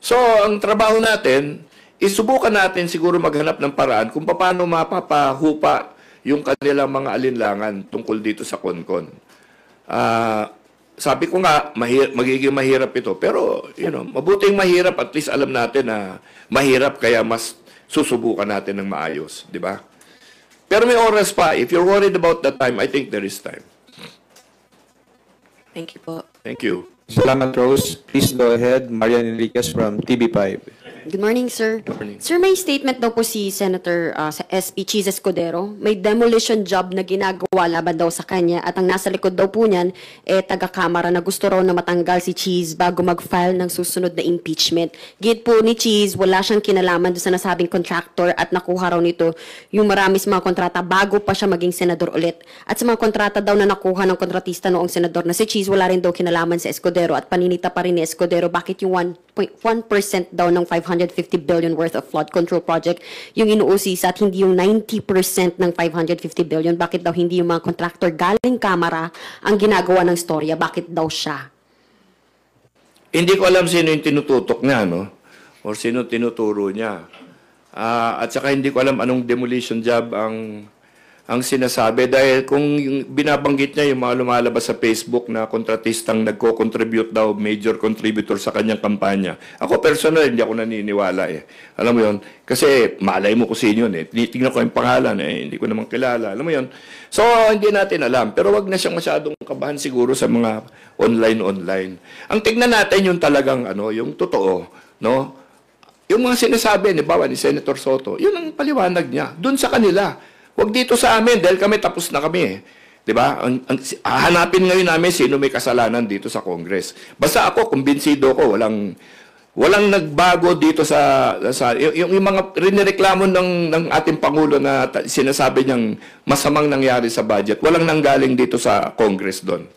So, ang trabaho natin, isubukan natin siguro maghanap ng paraan kung paano mapapahupa yung kanilang mga alinlangan tungkol dito sa CONCON. Sabi ko nga, magiging mahirap ito. Pero, mabuting mahirap, at least alam natin na mahirap, kaya mas susubukan natin ng maayos. Di ba? Pero may oras pa. If you're worried about that time, I think there is time. Thank you po. Thank you. Salamat, Rose. Please go ahead. Marian Enriquez from TV5. Good morning, sir. Good morning. Sir, may statement daw po si Senator sa SP Cheese Escudero. May demolition job na ginagawa laban daw sa kanya at ang nasa likod daw po niyan, taga-kamara na gusto raw na matanggal si Cheese bago mag-file ng susunod na impeachment. Gate po ni Cheese, wala siyang kinalaman doon sa nasabing contractor at nakuha raw nito yung marami sa mga kontrata bago pa siya maging senador ulit. At sa mga kontrata daw na nakuha ng kontratista noong senador na si Cheese, wala rin daw kinalaman si Escudero at paninita pa rin ni Escudero bakit yung 1% daw ng 550 billion worth of flood control project yung inuusisa at hindi yung 90% ng 550 billion. Bakit daw hindi yung mga contractor galing kamara ang ginagawa ng storya? Bakit daw siya? Hindi ko alam sino yung tinututok niya, no? Or sino tinuturo niya. At saka hindi ko alam anong demolition job ang sinasabi. Dahil kung yung binabanggit niya yung mga lumalabas sa Facebook na kontratistang nagko-contribute daw, major contributor sa kanyang kampanya. Ako personal, hindi ako naniniwala eh. Alam mo yon, kasi malay mo kung sino yun eh. Tinitingnan ko yung pangalan eh, hindi ko naman kilala. Alam mo yon. So, hindi natin alam. Pero wag na siyang masyadong kabahan siguro sa mga online. Ang tignan natin yung talagang yung totoo, no? Yung mga sinasabi, ni Senator Soto, yun ang paliwanag niya. Doon sa kanila. Huwag dito sa amin dahil kami tapos na kami eh. 'Di ba? Hanapin ngayon namin sino may kasalanan dito sa Congress. Basta ako kumbinsido ko walang nagbago dito sa yung mga rinireklamo ng ating pangulo na sinasabi niyang masamang nangyari sa budget. Walang nanggaling dito sa Congress doon.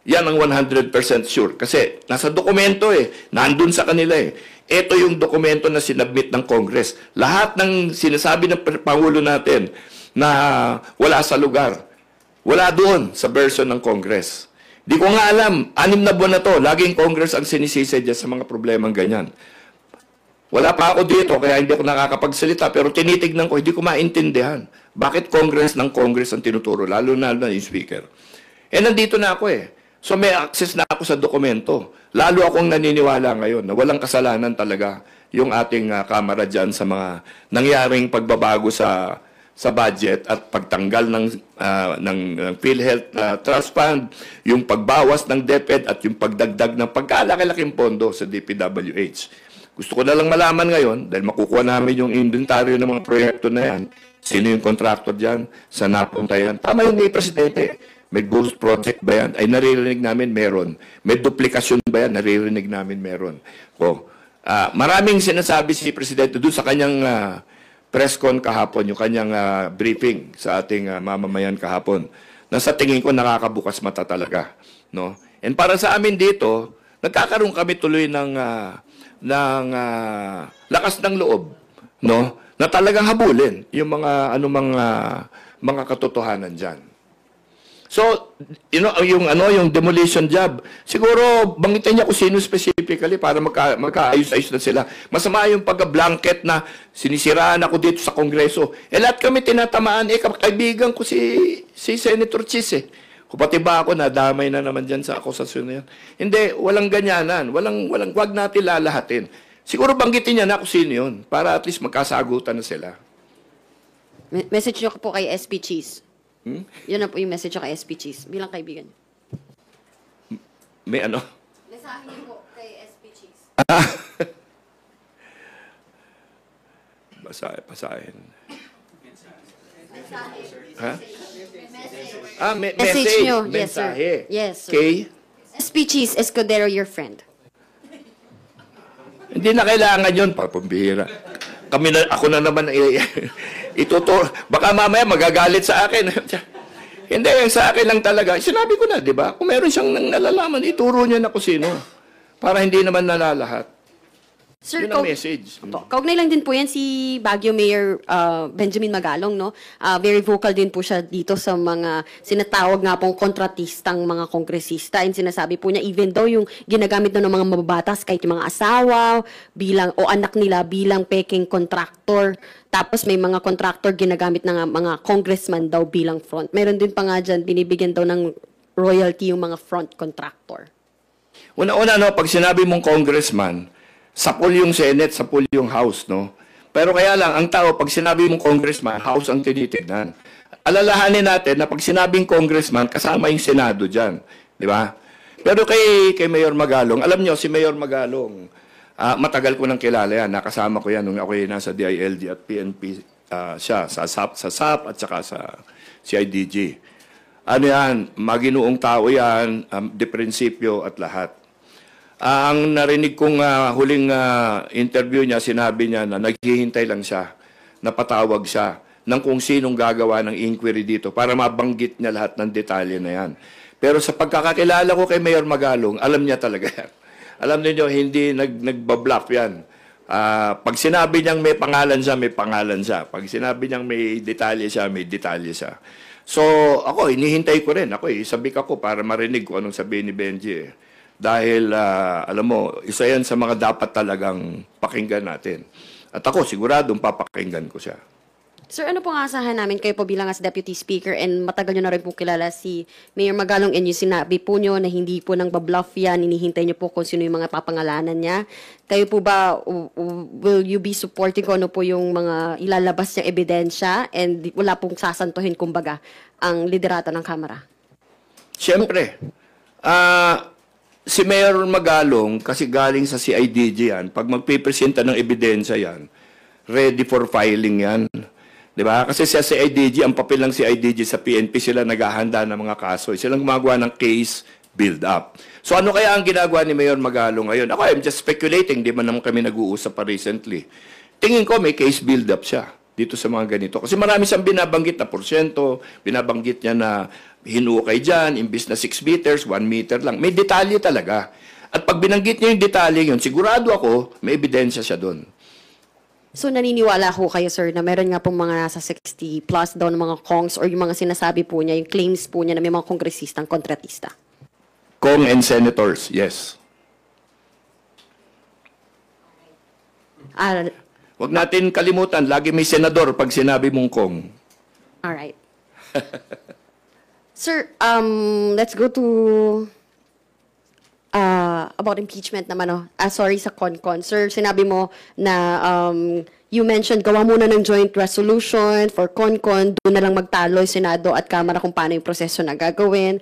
Yan ang 100% sure kasi nasa dokumento eh, nandun sa kanila eh. Ito yung dokumento na sinabmit ng Congress. Lahat ng sinasabi ng pangulo natin na wala sa lugar. Wala doon sa version ng Congress. Di ko nga alam, 6 na buwan na to, laging Congress ang sinisisi dyan sa mga problemang ganyan. Wala pa ako dito, kaya hindi ako nakakapagsalita, pero tinitignan ko, hindi ko maintindihan. Bakit Congress ng Congress ang tinuturo, lalo na yung Speaker. Nandito na ako eh. So may access na ako sa dokumento. Lalo akong naniniwala ngayon na walang kasalanan talaga yung ating Kamara dyan sa mga nangyaring pagbabago sa budget at pagtanggal ng PhilHealth Trust Fund, yung pagbawas ng DepEd at yung pagdagdag ng pagkalaki-laking pondo sa DPWH. Gusto ko na lang malaman ngayon, dahil makukuha namin yung inventaryo ng mga proyekto na yan, sino yung contractor dyan, saan napunta yan. Tama yung ni Presidente, may ghost project ba yan? Ay naririnig namin meron. May duplikasyon ba yan? Naririnig namin meron. Maraming sinasabi si Presidente doon sa kanyang press con kahapon, yung kanyang briefing sa ating mamamayan kahapon, na sa tingin ko nakakabukas mata talaga. No? And para sa amin dito, nagkakaroon kami tuloy ng lakas ng loob, no? Na talagang habulin yung mga mga katotohanan diyan. So, yung demolition job, siguro banggitin niya kung sino specifically para magkaayos-ayos na sila. Masama yung pagka-blanket na sinisiraan ako dito sa Kongreso. Lahat kami tinatamaan. Kaibigan ko si Senator Cheese eh. Kung pati ba ako, nadamay na naman dyan sa akusasyon na yan. Hindi, walang ganyanan. Wag natin lalahatin. Siguro banggitin niya na kung sino yun para at least magkasagutan na sila. Message nyo po kay SP Cheese. Yun na po yung message nyo kay SP Cheese bilang kaibigan. May ano? Message Mensahe niyo po kay SP Cheese. Basahin. Ha? Message nyo. Yes, sir. Mensahe. Yes, sir. Kay? SP Cheese Escudero, your friend. Hindi na kailangan yun, papambihira. Ako na naman ituto. Baka mamaya magagalit sa akin. Hindi, yung sa akin lang talaga. Sinabi ko na, di ba? Kung meron siyang nalalaman, ituro niya na kung sino. Para hindi naman nalalahat. Sir, Yun ang message. kaugnay lang din po yan si Baguio Mayor Benjamin Magalong, no? Very vocal din po siya dito sa mga sinatawag nga pong kontratistang mga kongresista. And sinasabi po niya, even though yung ginagamit na ng mga mababatas, kahit yung mga asawa o anak nila bilang peking contractor, tapos may mga contractor ginagamit ng mga congressman daw bilang front. Meron din pa nga dyan, binibigyan daw ng royalty yung mga front contractor. Una-una, no, pag sinabi mong congressman, sapul yung Senate, sapul yung House, no? Pero kaya lang, ang tao, pag sinabi mong congressman, House ang tinitignan. Alalahanin natin na pag sinabing congressman, kasama yung Senado dyan. Di ba? Pero kay Mayor Magalong, alam nyo, si Mayor Magalong, matagal ko nang kilala yan. Nakasama ko yan nung ako nasa DILG at PNP siya, sa SAP at saka sa CIDG. Ano yan, maginoong tao yan, de prinsipyo at lahat. Ang narinig kong huling interview niya, sinabi niya na naghihintay lang siya, napatawag siya ng kung sinong gagawa ng inquiry dito para mabanggit niya lahat ng detalye na yan. Pero sa pagkakakilala ko kay Mayor Magalong, alam niya talaga yan. Alam niyo, hindi nagbabluff yan. Pag sinabi niyang may pangalan siya, may pangalan siya. Pag sinabi niyang may detalye siya, may detalye siya. So ako, inihintay ko rin. Sabik ako para marinig ko anong sabihin ni Benji. Dahil, alam mo, isa yan sa mga dapat talagang pakinggan natin. At ako, siguradong papakinggan ko siya. Sir, ano pong asahan namin kayo po bilang as Deputy Speaker and matagal nyo na rin po kilala si Mayor Magalong and yung sinabi po nyo na hindi po nang babluff yan, inihintay nyo po kung sino yung mga papangalanan niya. Kayo po ba, will you be supporting kung ano po yung mga ilalabas niyang ebidensya and wala pong sasantuhin kumbaga ang liderato ng Kamara? Siyempre, si Mayor Magalong, kasi galing sa CIDG yan, pag magpipresenta ng ebidensya yan, ready for filing yan. Diba? Kasi sa CIDG, ang papel ng CIDG sa PNP, sila naghahanda ng mga kaso. Sila gumagawa ng case build-up. So ano kaya ang ginagawa ni Mayor Magalong ngayon? Ako, I'm just speculating, di man naman kami nag-uusap pa recently. Tingin ko may case build-up siya dito sa mga ganito. Kasi marami siyang binabanggit na porsyento, binabanggit niya na hinukay dyan, imbis na 6 meters, 1 meter lang. May detalye talaga. At pag binanggit niya yung detalye yun, sigurado ako, may ebidensya siya doon. So naniniwala ko kayo, sir, na meron nga pong mga nasa 60 plus daw ng mga kongs or yung mga sinasabi po niya, yung claims po niya na may mga kongresistang kontratista? Kong and senators, yes. Huwag natin kalimutan, lagi may senador pag sinabi mong Kong. Alright. Sir, let's go to about impeachment naman. Sorry sa CONCON. Sir, sinabi mo na you mentioned gawa muna ng joint resolution for CONCON, doon na lang magtalo yung Senado at Kamara kung paano yung proseso na gagawin.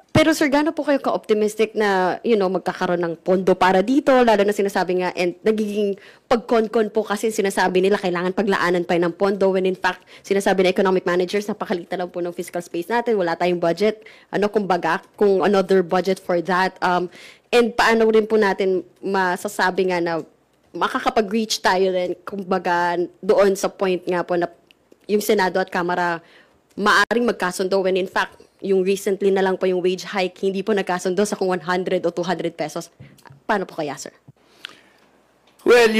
Pero sir, gaano po kayo ka-optimistic na, magkakaroon ng pondo para dito, lalo na sinasabi nga, and nagiging pag-con-con po kasi sinasabi nila kailangan paglaanan pa ng pondo when in fact, sinasabi na economic managers, napakalita lang po ng fiscal space natin, wala tayong budget, kumbaga, kung another budget for that. And paano rin po natin masasabi nga na makakapag-reach tayo rin, kumbaga, doon sa point nga po na yung Senado at Kamara maaring magkasundo when in fact, yung recently na lang po yung wage hike, hindi po nagkasundo sa kung 100 o 200 pesos. Paano po kaya, sir? Well,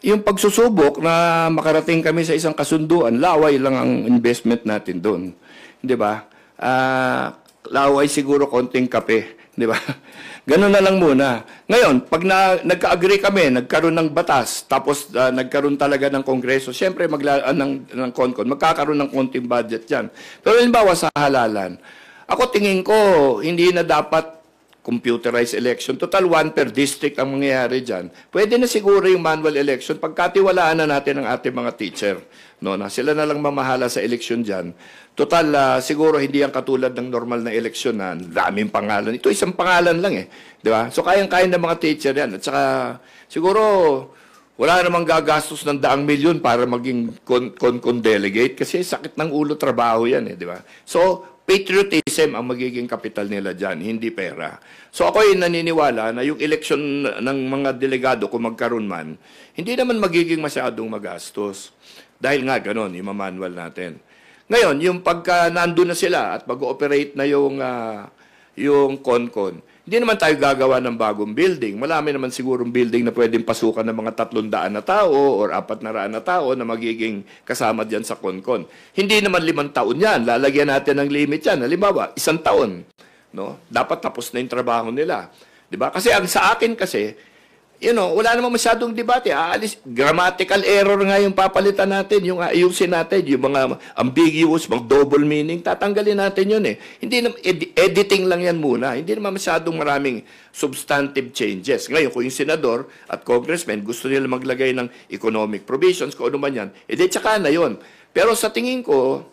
yung pagsusubok na makarating kami sa isang kasunduan, laway lang ang investment natin doon. Di ba? Laway siguro konting kape. Di ba? Ganun na lang muna. Ngayon, pag nagka-agree kami, nagkaroon ng batas, tapos nagkaroon talaga ng Kongreso, siyempre ng CONCON, magkakaroon ng konting budget yan. Pero halimbawa sa halalan, ako tingin ko, hindi na dapat computerized election. Total, 1 per district ang mangyayari dyan. Pwede na siguro yung manual election pagkatiwalaan na natin ang ating mga teacher. No, na sila na lang mamahala sa election dyan. Total, siguro hindi yan katulad ng normal na election na daming pangalan. Ito isang pangalan lang eh. Di ba? So, kayang-kaya ng mga teacher yan. At saka, siguro, wala namang gagastos ng 100,000,000 para maging con delegate kasi sakit ng ulo trabaho yan eh, di ba? So, patriotism ang magiging kapital nila dyan, hindi pera. So, ako ay naniniwala na yung election ng mga delegado kung magkaroon man, hindi naman magiging masyadong magastos. Dahil nga ganon, yung manual natin. Ngayon, yung pagka nandun na sila at mag-ooperate na yung CONCON, hindi naman tayo gagawa ng bagong building. Marami naman sigurong building na pwedeng pasukan ng mga 300 na tao or 400 na tao na magiging kasama dyan sa CONCON. Hindi naman 5 taon yan. Lalagyan natin ng limit yan. Halimbawa, 1 taon. No? Dapat tapos na yung trabaho nila. Diba? Kasi sa akin kasi, wala namang masyadong debate. Grammatical error nga yung papalitan natin, yung ayusin natin, yung mga ambiguous, mga double meaning, tatanggalin natin yun eh. Hindi naman, editing lang yan muna. Hindi naman masyadong maraming substantive changes. Ngayon, kung yung senador at congressman gusto nila maglagay ng economic provisions, kung ano man yan, tsaka na yun. Pero sa tingin ko,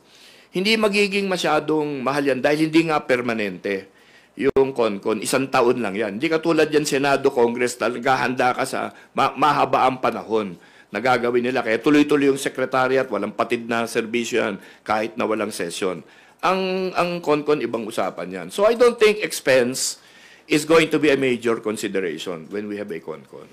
hindi magiging masyadong mahal yan dahil hindi nga permanente. Yung CONCON, 1 taon lang yan. Hindi katulad yan Senado, Congress, naghahanda ka sa mahabaang panahon na gagawin nila. Kaya tuloy-tuloy yung secretariat, walang patid na serbisyo yan kahit na walang session. Ang CONCON, ibang usapan yan. So I don't think expense is going to be a major consideration when we have a CONCON.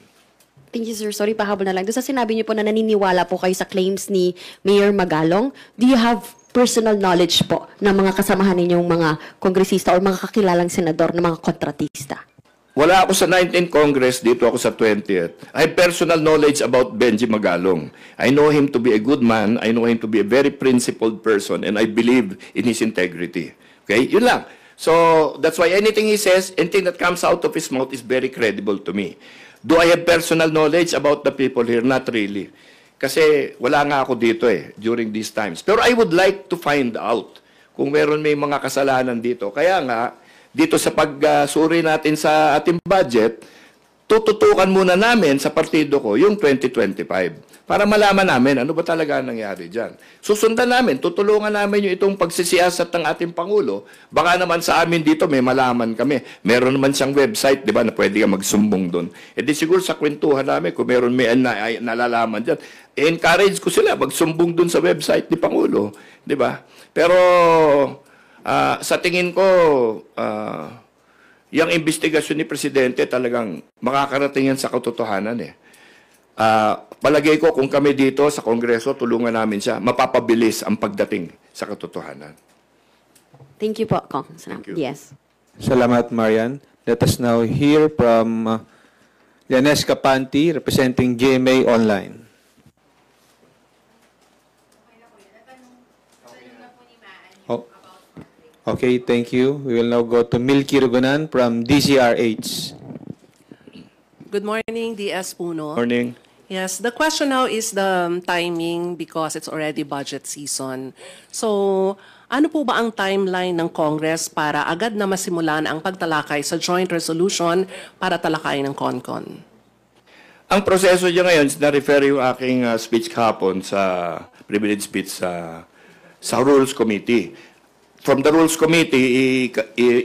Thank you, sir. Sorry, pahabol na lang. Doon sa sinabi niyo po na naniniwala po kayo sa claims ni Mayor Magalong, do you have personal knowledge po ng mga kasamahan ninyong mga kongresista o mga kakilalang senador na mga kontratista? Wala ako sa 19th Congress, dito ako sa 20th. I have personal knowledge about Benji Magalong. I know him to be a good man. I know him to be a very principled person and I believe in his integrity. Okay? Yun lang. So, that's why anything he says, anything that comes out of his mouth is very credible to me. Do I have personal knowledge about the people here? Not really. Kasi wala nga ako dito during these times. Pero I would like to find out kung meron may mga kasalanan dito. Kaya nga, dito sa pagsuri natin sa ating budget, tututukan muna namin sa partido ko yung 2025 para malaman namin ano ba talaga nangyari dyan. Susundan namin, tutulungan namin yung itong pagsisiyasat ng ating Pangulo. Baka naman sa amin dito may malaman kami. Meron naman siyang website, di ba, na pwede ka magsumbong doon. Di siguro sa kwentuhan namin kung meron may nalalaman dyan, encourage ko sila magsumbong doon sa website ni Pangulo. Di ba? Pero sa tingin ko, yung investigasyon ni Presidente talagang makakarating yan sa katotohanan palagay ko kung kami dito sa Kongreso, tulungan namin siya, mapapabilis ang pagdating sa katotohanan. Thank you po, Kong. Thank you. Yes. Salamat, Marian. Let us now hear from Leones Capanti, representing GMA Online. Oh. Okay, thank you. We will now go to Milky Rugunan from DCRH. Good morning, DS Puno. Morning. Yes, the question now is the timing because it's already budget season. So, ano po ba ang timeline ng Congress para agad na masimulan ang pagtalakay sa joint resolution para talakayin ng CONCON? Ang proseso niya ngayon, na-refer yung aking speech kahapon sa privilege speech sa Rules Committee. From the Rules Committee,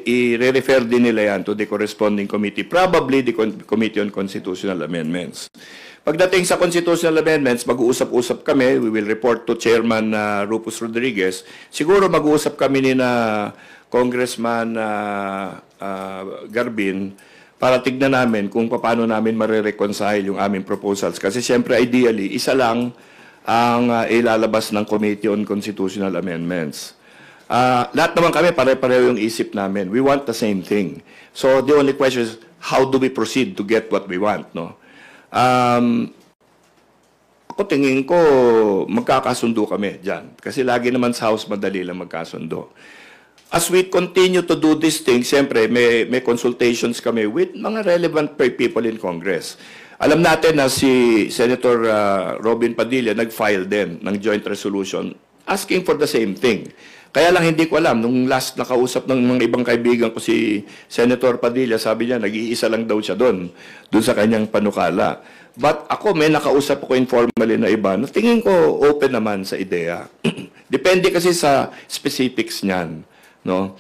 i-refer din nila yan to the corresponding committee, probably the Committee on Constitutional Amendments. Pagdating sa Constitutional Amendments, mag-uusap-usap kami. We will report to Chairman Rufus Rodriguez. Siguro mag-uusap kami ni Congressman Garbin para tignan namin kung paano namin marireconcile yung aming proposals. Kasi siyempre, ideally, isa lang ang ilalabas ng Committee on Constitutional Amendments. Lahat naman kami, pare-pareho yung isip namin. We want the same thing. So the only question is, how do we proceed to get what we want, no? Ako tingin ko, magkakasundo kami dyan. Kasi lagi naman sa House, madali lang magkasundo. As we continue to do this thing, siyempre, may consultations kami with mga relevant people in Congress. Alam natin na si Senator Robin Padilla nag-file din ng joint resolution asking for the same thing. Kaya lang hindi ko alam, nung last nakausap ng mga ibang kaibigan ko si Senator Padilla, sabi niya, nag-iisa lang daw siya doon sa kanyang panukala. But ako, may nakausap ko informally na iba, na tingin ko open naman sa ideya. Depende kasi sa specifics niyan, no?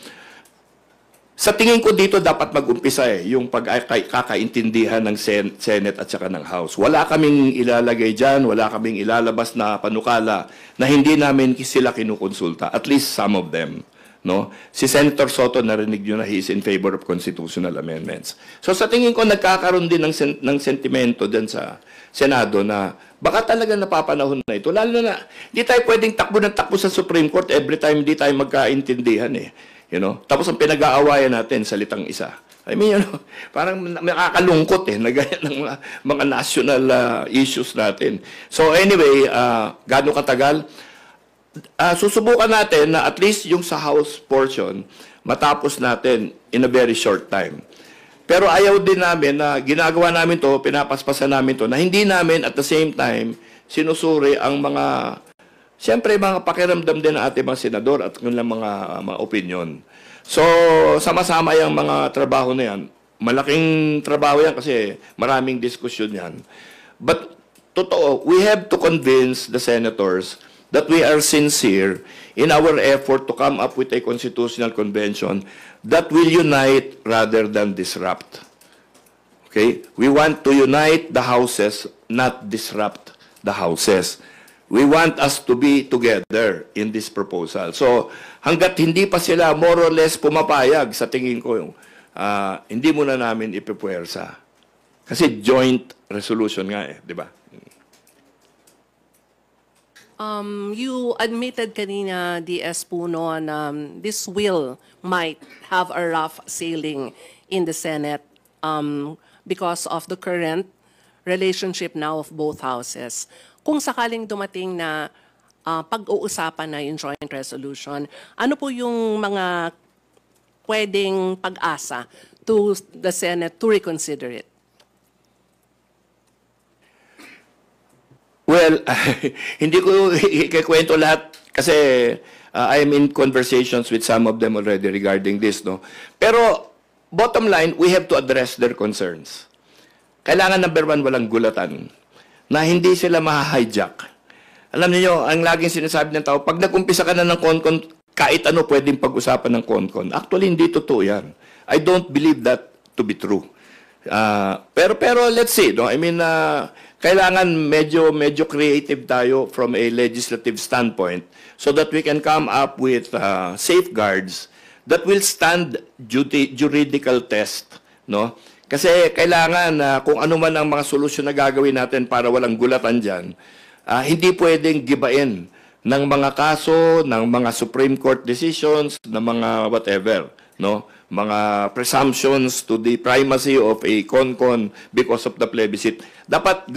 Sa tingin ko dito dapat mag-umpisa yung pagkakaintindihan ng Senate at saka ng House. Wala kaming ilalagay dyan, wala kaming ilalabas na panukala na hindi namin sila kinukonsulta. At least some of them. No? Si Senator Soto, narinig nyo na he is in favor of constitutional amendments. So sa tingin ko, nagkakaroon din ng sentimento dyan sa Senado na baka talaga napapanahon na ito. Lalo na, hindi tayo pwedeng takbo ng takbo sa Supreme Court every time hindi tayo magkaintindihan eh. You know? Tapos ang pinag-aawayan natin, salitang isa. I mean, parang nakakalungkot na ganyan ng mga national issues natin. So anyway, gaano katagal? Susubukan natin na at least yung sa House portion, matapos natin in a very short time. Pero ayaw din namin na ginagawa namin to, pinapaspasan namin to, na hindi namin at the same time sinusuri ang mga, siyempre mga pakiramdam din ng ating mga senador at kanilang mga opinion. So, sama-sama yung mga trabaho na yan. Malaking trabaho yan kasi maraming diskusyon yan. But, totoo, we have to convince the senators that we are sincere in our effort to come up with a constitutional convention that will unite rather than disrupt. Okay? We want to unite the houses, not disrupt the houses. We want us to be together in this proposal. So, hanggat hindi pa sila more or less pumapayag, sa tingin ko, hindi muna namin ipipuwersa. Kasi joint resolution nga di ba? You admitted kanina, DS Puno, na this will might have a rough sailing in the Senate because of the current relationship now of both houses. Kung sakaling dumating na pag-uusapan na yung joint resolution, ano po yung mga pwedeng pag-asa to the Senate to reconsider it? Well, hindi ko ikikwento lahat kasi I'm in conversations with some of them already regarding this, no? Pero bottom line, we have to address their concerns. Kailangan number one, walang gulatan na hindi sila ma-hijack. Alam niyo, ang laging sinasabi ng tao, pag nag-umpisa ka na ng CONCON, kahit ano pwedeng pag-usapan ng CONCON. Actually, hindi totoo yan. I don't believe that to be true. Pero let's see, no? I mean, kailangan medyo creative tayo from a legislative standpoint so that we can come up with safeguards that will stand juridical test, no? Kasi kailangan kung ano man ang mga solusyon na gagawin natin para walang gulatan dyan, hindi pwedeng gibain ng mga kaso, ng mga Supreme Court decisions, ng mga whatever, no? Mga presumptions to the primacy of a CONCON because of the plebiscite. Dapat,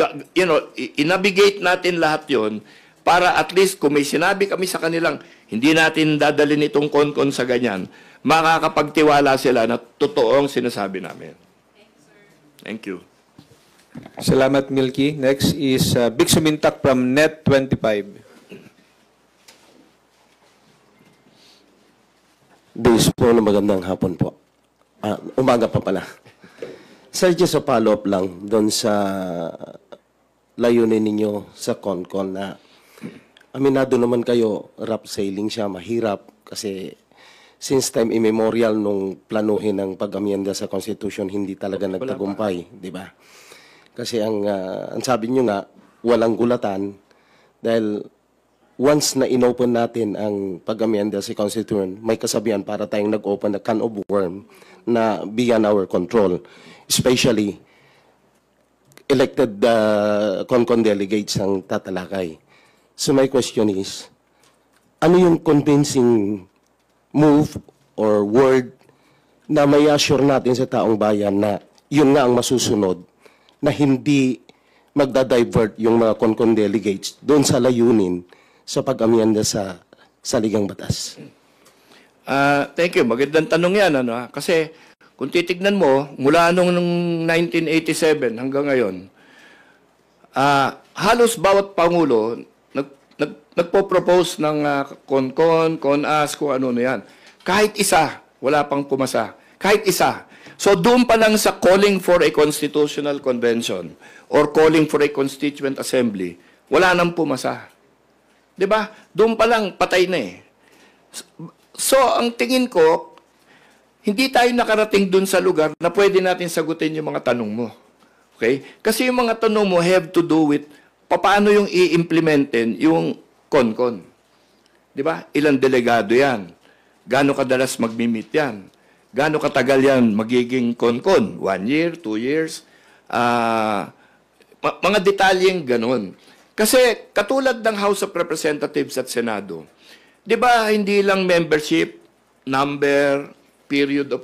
i-navigate natin lahat yon para at least kung may sinabi kami sa kanilang, hindi natin dadalhin itong CONCON sa ganyan, makakapagtiwala sila na totoong sinasabi namin. Thank you. Salamat, Milky. Next is Big Sumintak from Net25. Bis po, magandang hapon po. Umaga pa pala. Sir, just a follow-up lang doon sa layunin ninyo sa CONCON na aminado naman kayo, rough sailing siya, mahirap kasi since time immemorial nung planuhin ng pag-amyenda sa Constitution, hindi talaga nagtagumpay, di ba? Kasi ang sabi nyo nga, walang gulatan dahil once na inopen natin ang pag-amyenda sa Constitution, may kasabihan para tayong nag-open a can of worm na beyond our control. Especially, elected CONCON delegates ang tatalakay. So my question is, ano yung convincing move or word na may assure natin sa taong bayan na yun nga ang masusunod, na hindi magda-divert yung mga CONCON delegates doon sa layunin sa pag-amyenda sa saligang batas? Thank you. Magandang tanong yan. Kasi kung titignan mo, mula nung 1987 hanggang ngayon, halos bawat Pangulo nagpo-propose ng CONCON, CONAS, kung ano na yan. Kahit isa, wala pang pumasa. Kahit isa. So doon pa lang sa calling for a constitutional convention or calling for a constituent assembly, wala nang pumasa. 'Di ba? Doon pa lang patay na eh. So ang tingin ko, hindi tayo nakarating doon sa lugar na pwede natin sagutin yung mga tanong mo. Okay? Kasi yung mga tanong mo have to do with paano yung i-implementin yung CONCON. 'Di ba? Ilang delegado 'yan? Gaano kadalas magmi-meet 'yan? Gaano katagal 'yan magiging CONCON? 1 year, 2 years? Mga detalyeng ganun. Kasi katulad ng House of Representatives at Senado, 'di ba hindi lang membership, number, period of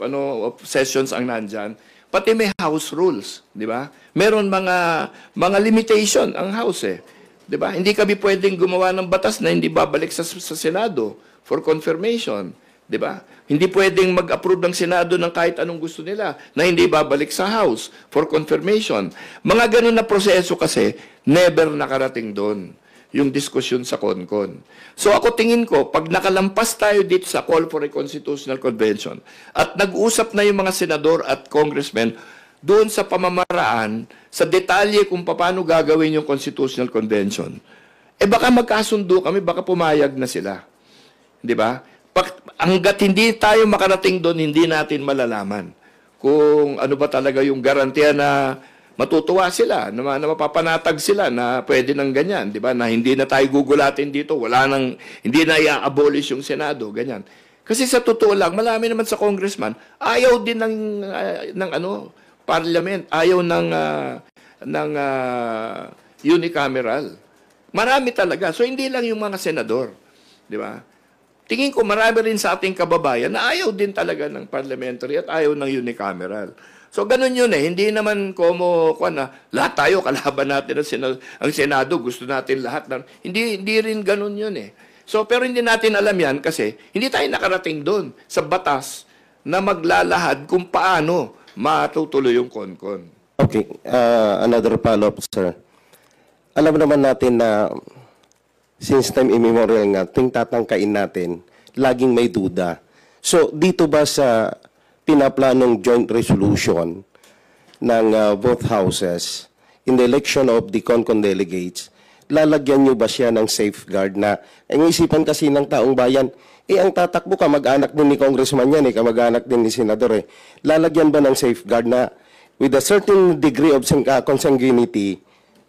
sessions ang nandyan, pati may House rules, 'di ba? Meron mga limitation ang House eh. 'Di ba? Hindi kami pwedeng gumawa ng batas na hindi babalik sa Senado for confirmation, 'di ba? Hindi pwedeng mag-approve ng Senado ng kahit anong gusto nila na hindi babalik sa House for confirmation. Mga ganun na proseso kasi never nakarating doon yung diskusyon sa CONCON. So ako tingin ko, pag nakalampas tayo dito sa call for a constitutional convention at nag-usap na yung mga senador at congressmen doon sa pamamaraan, sa detalye kung paano gagawin yung constitutional convention, baka magkasundo kami, baka pumayag na sila. Di ba? Hanggat hindi tayo makarating doon, hindi natin malalaman kung ano ba talaga yung garantiya na matutuwa sila, na mapapanatag sila na pwede nang ganyan, di ba? Na hindi na tayo gugulatin dito, hindi na i-abolish yung Senado, ganyan. Kasi sa totoo lang, marami naman sa congressman, ayaw din ng parliament, ayaw ng unicameral. Marami talaga. So hindi lang yung mga senador, di ba? Tingin ko marami rin sa ating kababayan na ayaw din talaga ng parliamentary at ayaw ng unicameral. So ganun yun eh. Hindi naman lahat tayo kalaban natin ang Senado, gusto natin lahat. Hindi rin ganun yun eh. So pero hindi natin alam yan kasi hindi tayo nakarating doon sa batas na maglalahad kung paano matutuloy yung CONCON. Okay, another follow-up, sir. Alam naman natin na since time immemorial nga, ting tatangkain natin, laging may duda. So, dito ba sa pinaplanong joint resolution ng both houses in the election of the CONCON delegates, lalagyan nyo ba siya ng safeguard na, ang isipan kasi ng taong bayan, ang tatakbo ka, mag-anak din ni congressman yan, kamag-anak din ni senador Lalagyan ba ng safeguard na with a certain degree of consanguinity,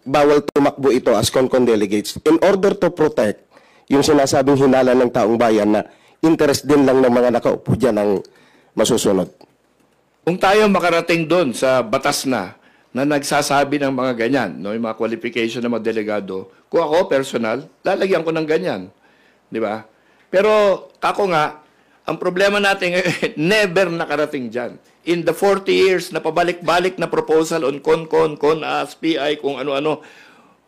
bawal tumakbo ito as CONCON delegates in order to protect yung sinasabing hinala ng taong bayan na interest din lang ng mga nakaupo dyan ang masusunod. Kung tayo makarating doon sa batas na nagsasabi ng mga ganyan, yung mga qualification ng mga delegado, kung ako personal, lalagyan ko ng ganyan. Di ba? Pero ako nga, ang problema natin never nakarating dyan. In the 40 years na pabalik-balik na proposal on CONCON, CONAS, PI, kung ano-ano,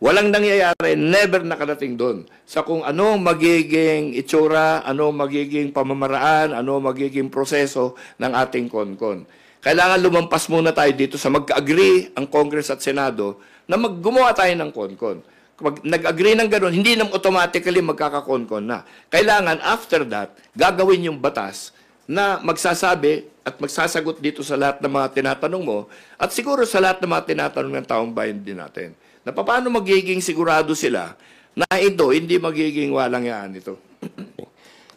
walang nangyayari, never nakarating doon. Sa kung ano magiging itsura, ano magiging pamamaraan, ano magiging proseso ng ating CONCON. Kailangan lumampas muna tayo dito sa mag-agree ang Congress at Senado na gumawa tayo ng CONCON. Pag nag-agree ng gano'n, hindi naman automatically magkaka-CONCON na. Kailangan after that, gagawin yung batas na magsasabi at magsasagot dito sa lahat ng mga tinatanong mo at siguro sa lahat ng mga tinatanong ng taong bayan din natin. Na paano magiging sigurado sila na ito hindi magiging walang yaan ito.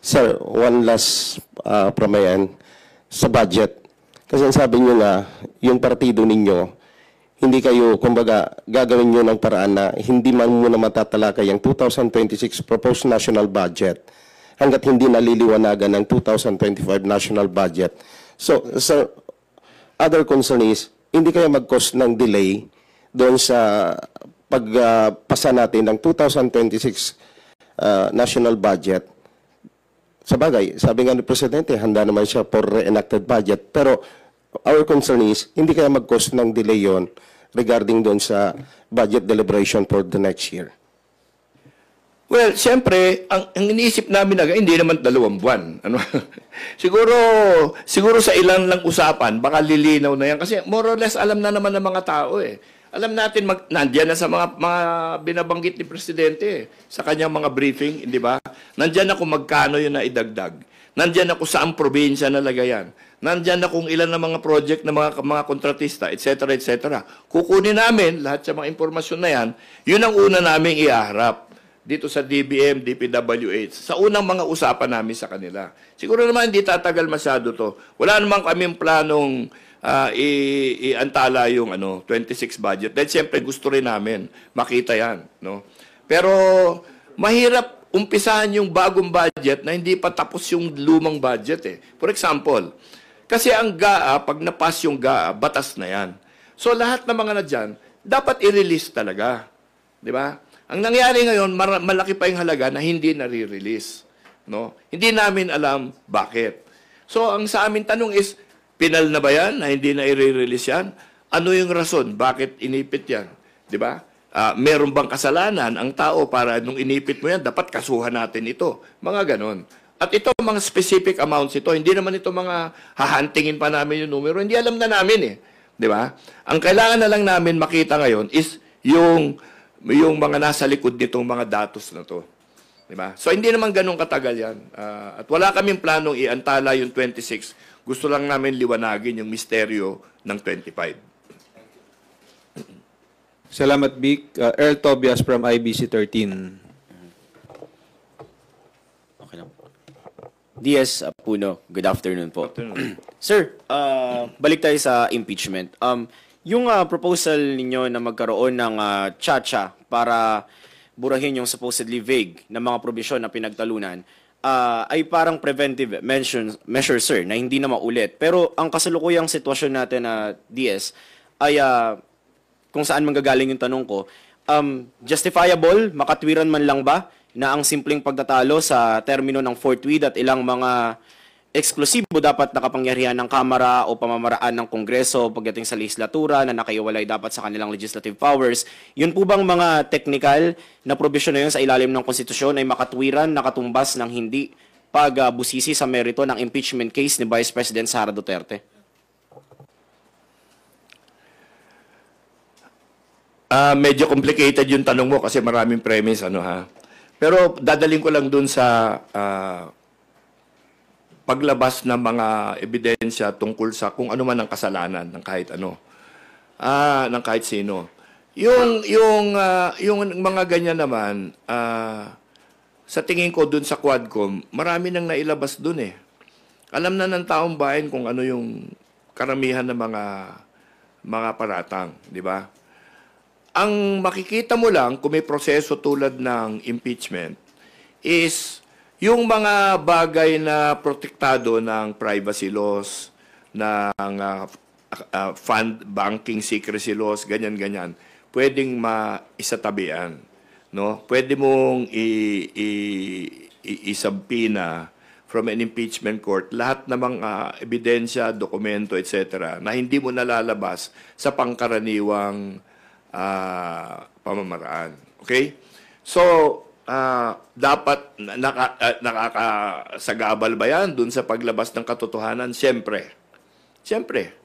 Sir, one last from my end sa budget. Kasi sabi nyo na yung partido ninyo, hindi kayo, kumbaga, gagawin nyo ng paraan na hindi man muna matatalakay ang 2026 proposed national budget hanggat hindi naliliwanagan ng 2025 national budget. So, sir, other concern is, hindi kaya mag-cause ng delay doon sa pagpasa natin ng 2026 national budget. Sa bagay, sabi nga ni Presidente, handa naman siya for enacted budget. Pero our concern is, hindi kaya mag-cause ng delay yon regarding doon sa budget deliberation for the next year. Well, siyempre, ang iniisip namin na hindi naman 2 buwan. siguro sa ilan lang usapan, baka lilinaw na yan. Kasi more or less, alam na naman ng mga tao eh. Alam natin, nandiyan na sa mga binabanggit ni Presidente, sa kanyang mga briefing, di ba? Nandiyan na kung magkano yun na idagdag. Nandiyan na kung saan probinsya nalagayan. Nandiyan na kung ilan na mga project na mga kontratista, etc., etc. Kukunin namin lahat sa mga impormasyon na yan, yun ang una naming iharap dito sa DBM, DPWH, sa unang mga usapan namin sa kanila. Siguro naman hindi tatagal masyado to. Wala naman kaming planong iantala yung 26 budget. Dahil siyempre gusto rin namin makita yan. No? Pero mahirap umpisahan yung bagong budget na hindi pa tapos yung lumang budget. For example, kasi ang GAA, pag napas yung GAA, batas na yan. So lahat ng mga na dyan, dapat i-release talaga. Di ba? Ang nangyari ngayon, malaki pa yung halaga na hindi nare-release. No? Hindi namin alam bakit. So ang sa amin tanong is, pinal na ba yan na hindi na i-release yan? Ano yung rason? Bakit inipit yan? Di ba? Meron bang kasalanan ang tao para nung inipit mo yan, dapat kasuhan natin ito. Mga ganon. At ito, mga specific amounts ito. Hindi naman ito mga hahantingin pa namin yung numero. Hindi alam na namin eh. Di ba? Ang kailangan na lang namin makita ngayon is yung mga nasa likod nitong mga datos na to. Diba? So, hindi naman ganun katagal yan. At wala kaming planong iantala yung 26. Gusto lang namin liwanagin yung misteryo ng 25. Salamat, Vic. Earl Tobias from IBC 13. Okay lang. DS Puno, good afternoon po. Sir, balik tayo sa impeachment. Yung proposal ninyo na magkaroon ng tsa-tsa para burahin yung supposedly vague na mga probisyon na pinagtalunan, ay parang preventive measure, sir, na hindi na maulit. Pero ang kasalukuyang sitwasyon natin na DS ay kung saan manggagaling yung tanong ko, justifiable, makatwiran man lang ba na ang simpleng pagtatalo sa termino ng fourth tweed at ilang mga eksklusibo dapat nakapangyarihan ng Kamara o pamamaraan ng Kongreso pagdating sa legislatura na nakaiwalay dapat sa kanilang legislative powers. Yun po bang mga technical na probisyon na yun sa ilalim ng konstitusyon ay makatwiran, nakatumbas ng hindi pagbusisi sa merito ng impeachment case ni Vice President Sara Duterte? Medyo complicated yung tanong mo kasi maraming premise. Pero dadaling ko lang dun sa paglabas ng mga ebidensya tungkol sa kung ano man ang kasalanan ng kahit ano, ng kahit sino. Yung mga ganyan naman, sa tingin ko dun sa Quadcom, marami nang nailabas dun eh. Alam na ng taong bayan kung ano yung karamihan ng mga paratang, di ba? Ang makikita mo lang kung may proseso tulad ng impeachment is yung mga bagay na protektado ng privacy laws, ng fund banking secrecy laws, ganyan-ganyan, pwedeng maisatabihan. No? Pwede mong isabpina from an impeachment court lahat ng mga ebidensya, dokumento, etc. na hindi mo nalalabas sa pangkaraniwang pamamaraan. Okay? So, dapat nakakasagabal ba yan dun sa paglabas ng katotohanan? Siyempre. Siyempre.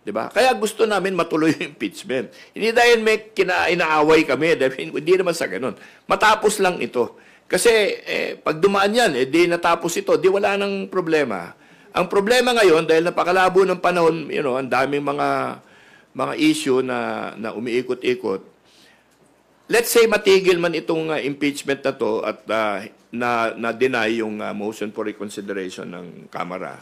Diba? Kaya gusto namin matuloy yung impeachment. Hindi dahil may inaaway kami. Hindi naman sa ganun. Matapos lang ito. Kasi pag dumaan yan, di natapos ito, di wala nang problema. Ang problema ngayon, dahil napakalabo ng panahon, ang daming mga issue na umiikot-ikot, let's say matigil man itong impeachment na to at na-deny yung motion for reconsideration ng Kamara.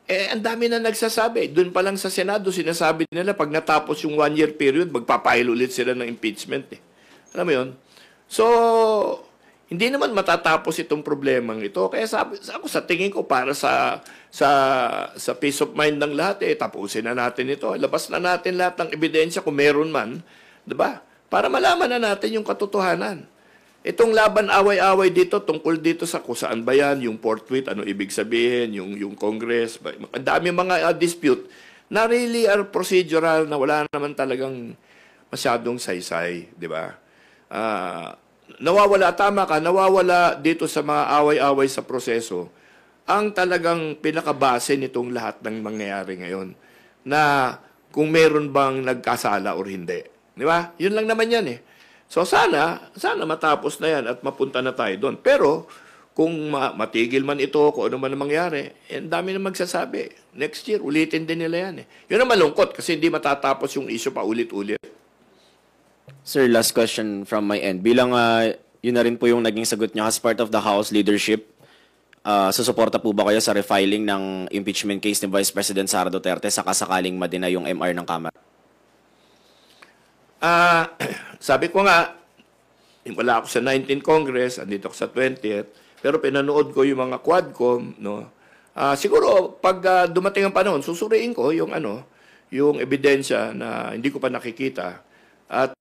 Ang dami na nagsasabi. Doon pa lang sa Senado, sinasabi nila pag natapos yung 1-year period, magpapile ulit sila ng impeachment. Alam mo yun? So, hindi naman matatapos itong problemang ito. Kaya ako sa tingin ko para sa peace of mind ng lahat, tapusin na natin ito. Labas na natin lahat ng ebidensya kung meron man. Diba? Para malaman na natin yung katotohanan. Itong laban away-away dito, tungkol dito sa kung saan ba yan, yung fourth tweet, ano ibig sabihin, yung Congress, ang dami mga dispute na really are procedural na wala naman talagang masyadong saysay, di ba? Nawawala, tama ka, nawawala dito sa mga away-away sa proseso ang talagang pinakabase nitong lahat ng mangyayari ngayon na kung meron bang nagkasala or hindi. Di ba? Yun lang naman yan eh. So sana matapos na yan at mapunta na tayo doon. Pero kung matigil man ito, kung ano man ang mangyari, ang dami na magsasabi. Next year, ulitin din nila yan eh. Yun ang malungkot kasi hindi matatapos yung issue pa ulit-ulit. Sir, last question from my end. Bilang yun na rin po yung naging sagot niya as part of the House leadership, susuporta po ba kayo sa refiling ng impeachment case ni Vice President Sara Duterte sakasakaling madina yung MR ng Kamara? Sabi ko nga, wala ako sa 19th Congress, andito ako sa 20th, pero pinanood ko yung mga Quadcom, no? Siguro pag dumating ang panahon, susuriin ko yung yung ebidensya na hindi ko pa nakikita. At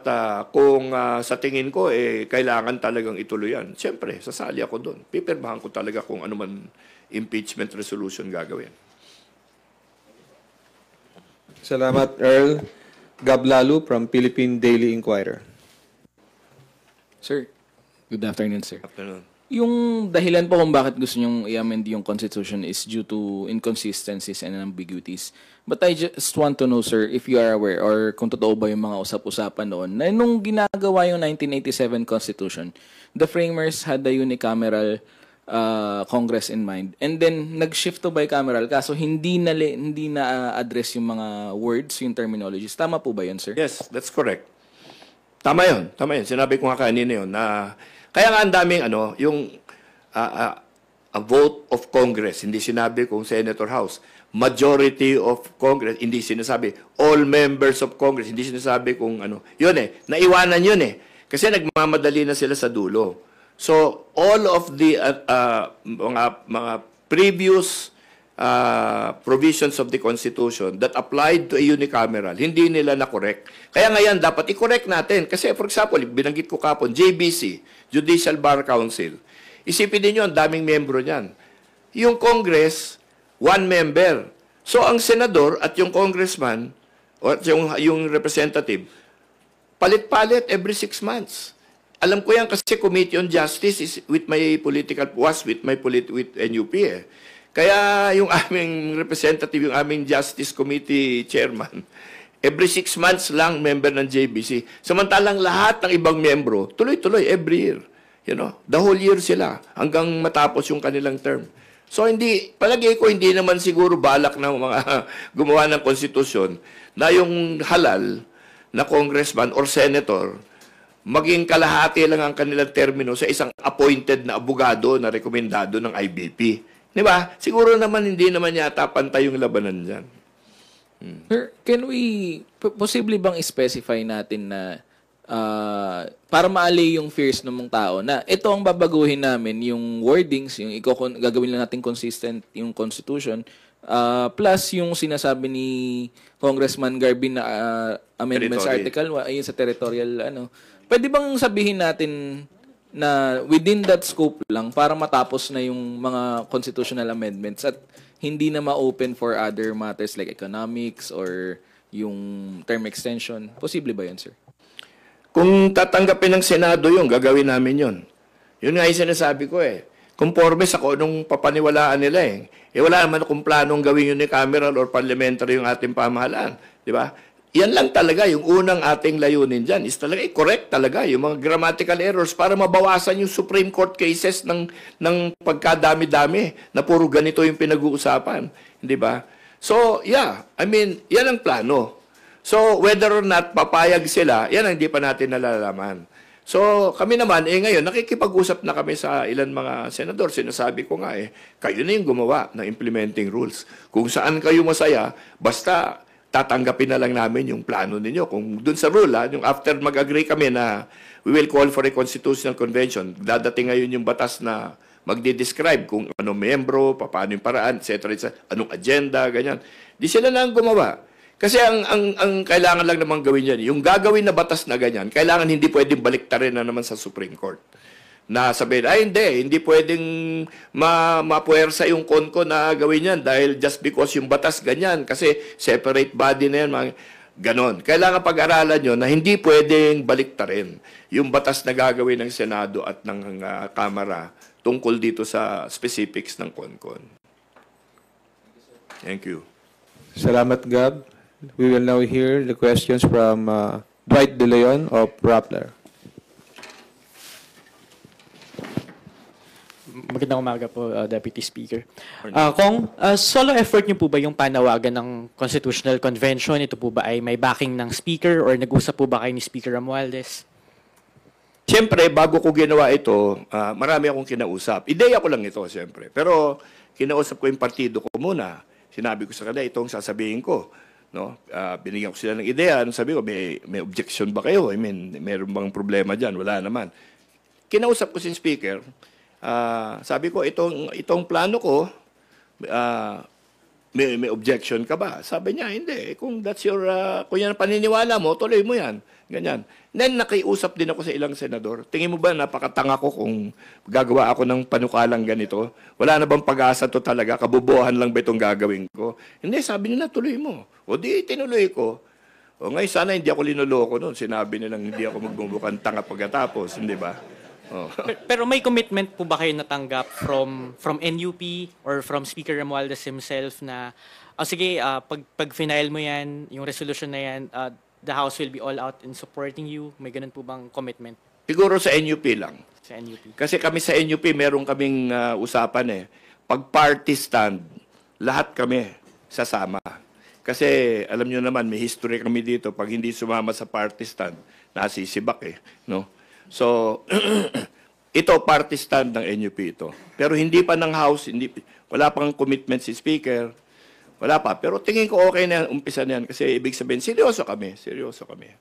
kung sa tingin ko kailangan talagang ituloy yan, siyempre sasali ako doon. Pipirmahan ko talaga kung ano man impeachment resolution gagawin. Salamat, Earl. Gablalu from Philippine Daily Inquirer. Sir, good afternoon, sir. Afternoon. Yung dahilan po kung bakit gusto nyong i-amend yung Constitution is due to inconsistencies and ambiguities. But I just want to know, sir, if you are aware or kung totoo ba yung mga usap-usapan noon na nung ginagawa yung 1987 Constitution, the framers had the unicameral Congress in mind. And then, nag-shift to bicameral kaso hindi na address yung mga words, yung terminologies. Tama po ba yun, sir? Yes, that's correct. Tama yun. Sinabi ko nga kanina yun na kaya nga ang daming yung a vote of Congress, hindi sinabi kung Senator House. Majority of Congress, hindi sinasabi. All members of Congress, hindi sinasabi kung Yun naiwanan yun Kasi nagmamadali na sila sa dulo. So, all of the mga previous provisions of the Constitution that applied to a unicameral, hindi nila na-correct. Kaya ngayon, dapat i-correct natin. Kasi, for example, binanggit ko kapon, JBC, Judicial Bar Council. Isipin din nyo, ang daming membro niyan. Yung Congress, 1 member. So, ang senador at yung congressman, o yung representative, palit-palit every 6 months. Alam ko yan kasi Committee on Justice is with my NUP Kaya yung aming representative, yung aming Justice Committee Chairman, every 6 months lang member ng JBC. Samantalang lahat ng ibang membro, tuloy-tuloy every year. The whole year sila hanggang matapos yung kanilang term. So palagay ko hindi naman siguro balak ng mga gumawa ng konstitusyon na yung halal na congressman or senator maging kalahati lang ang kanilang termino sa isang appointed na abogado na rekomendado ng IBP. Di ba? Siguro naman hindi naman yata pantay yung labanan dyan. Sir, can we possibly bang specify natin na para maali yung fears ng mga tao na ito ang babaguhin namin, yung wordings, yung gagawin lang natin consistent yung Constitution, plus yung sinasabi ni Congressman Garbin na amendments article, ayun sa territorial, pwede bang sabihin natin na within that scope lang para matapos na yung mga constitutional amendments at hindi na ma-open for other matters like economics or yung term extension? Posible ba yun, sir? Kung tatanggapin ng Senado yun, gagawin namin yun. Yun nga yung sinasabi ko Conforme sa kung anong papaniwalaan nila wala naman kung planong gawin unicameral or parliamentary yung ating pamahalaan. Di ba? Yan lang talaga, yung unang ating layunin dyan is talaga, correct talaga, yung mga grammatical errors para mabawasan yung Supreme Court cases ng pagkadami-dami na puro ganito yung pinag-uusapan. Di ba? So, yeah, yan ang plano. So, whether or not papayag sila, yan ang hindi pa natin nalalaman. So, kami naman, ngayon, nakikipag-usap na kami sa ilan mga senador. Sinasabi ko nga, kayo na yung gumawa ng implementing rules. Kung saan kayo masaya, basta tatanggapin na lang namin yung plano ninyo. Kung dun sa rule, yung after mag-agree kami na we will call for a constitutional convention, dadating ngayon yung batas na magdi-describe kung anong membro, paano yung paraan, etc., anong agenda, ganyan. Di sila lang gumawa. Kasi ang kailangan lang naman gawin yan, yung gagawin na batas na ganyan, kailangan hindi pwedeng baliktarin na naman sa Supreme Court. Na sabihin, hindi pwedeng mapuwersa yung CONCO na gawin yan dahil just because yung batas ganyan, kasi separate body na yan, ganon. Kailangan pag-aralan nyo na hindi pwedeng baliktarin yung batas na gagawin ng Senado at ng Kamara tungkol dito sa specifics ng CONCO. Thank you. Salamat, Gab. We will now hear the questions from Dwight De Leon of Rappler. Magandang umaga po, Deputy Speaker. Solo effort niyo po ba yung panawagan ng Constitutional Convention? Ito po ba ay may backing ng Speaker or nag-usap po ba kayo ni Speaker Romualdez? Siyempre, bago ko ginawa ito, marami akong kinausap. Ideya ko lang ito, siyempre. Pero kinausap ko yung partido ko muna. Sinabi ko sa kanila, itong sasabihin ko. No? Binigyan ko sila ng ideya. Sabi ko, may objection ba kayo? I mean, meron bang problema dyan? Wala naman. Kinausap ko si Speaker. Sabi ko, itong plano ko, may objection ka ba? Sabi niya, hindi. Kung that's your, kung yan ang paniniwala mo, tuloy mo yan. Ganyan. Then, nakiusap din ako sa ilang senador. Tingin mo ba, napakatanga ko kung gagawa ako ng panukalang ganito? Wala na bang pag-asa to talaga? Kabubuhan lang ba itong gagawin ko? Hindi, sabi nila, tuloy mo. O di, tinuloy ko. O ngayon, sana hindi ako linuloko noon. Sinabi nilang hindi ako magbubukang tanga pagkatapos. Hindi ba? Oh. Pero may commitment po ba kayo natanggap from NUP or from Speaker Romualdez himself na, sige, pag final mo yan, yung resolution na yan, the House will be all out in supporting you? May ganun po bang commitment? Siguro sa NUP lang. Sa NUP. Kasi kami sa NUP, meron kaming usapan eh. Pag party stand, lahat kami sasama. Kasi alam nyo naman, may history kami dito. Pag hindi sumama sa party stand, nasisibak eh. No? So, ito party stand ng NUP ito. Pero hindi pa ng House, wala pang commitment si Speaker. Wala pa. Pero tingin ko okay na yan, umpisa na yan. Kasi ibig sabihin, seryoso kami. Seryoso kami.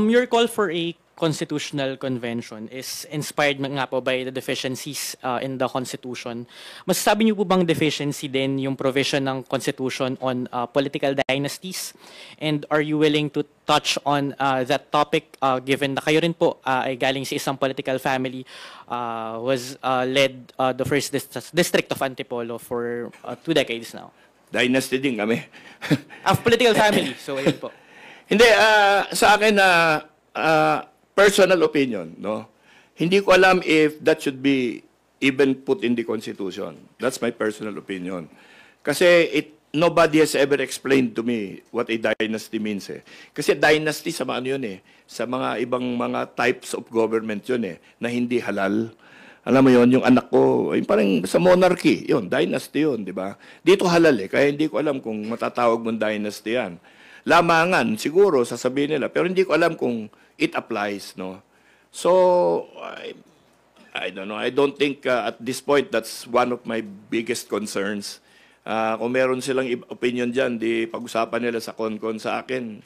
Your call for a constitutional convention is inspired nga po by the deficiencies in the Constitution. Masasabi niyo po bang deficiency din yung provision ng Constitution on political dynasties? And are you willing to touch on that topic given na kayo rin po ay galing sa isang political family was led the first district of Antipolo for 2 decades now? Dynasty din kami. Of political family. So, ayun po. Hindi, sa akin personal opinion, no? Hindi ko alam if that should be even put in the Constitution. That's my personal opinion. Kasi nobody has ever explained to me what a dynasty means eh. Kasi dynasty sa mga ano yun eh, sa mga ibang mga types of government yun eh, na hindi halal. Alam mo yun, yung anak ko, parang sa monarchy, yun, dynasty yun, di ba? Dito halal eh, kaya hindi ko alam kung matatawag mong dynasty yan. Lamangan, siguro, sasabihin nila, pero hindi ko alam kung it applies, no? So, I don't know. I don't think at this point that's one of my biggest concerns. Kung meron silang opinion dyan, di pag-usapan nila sa CONCON sa akin,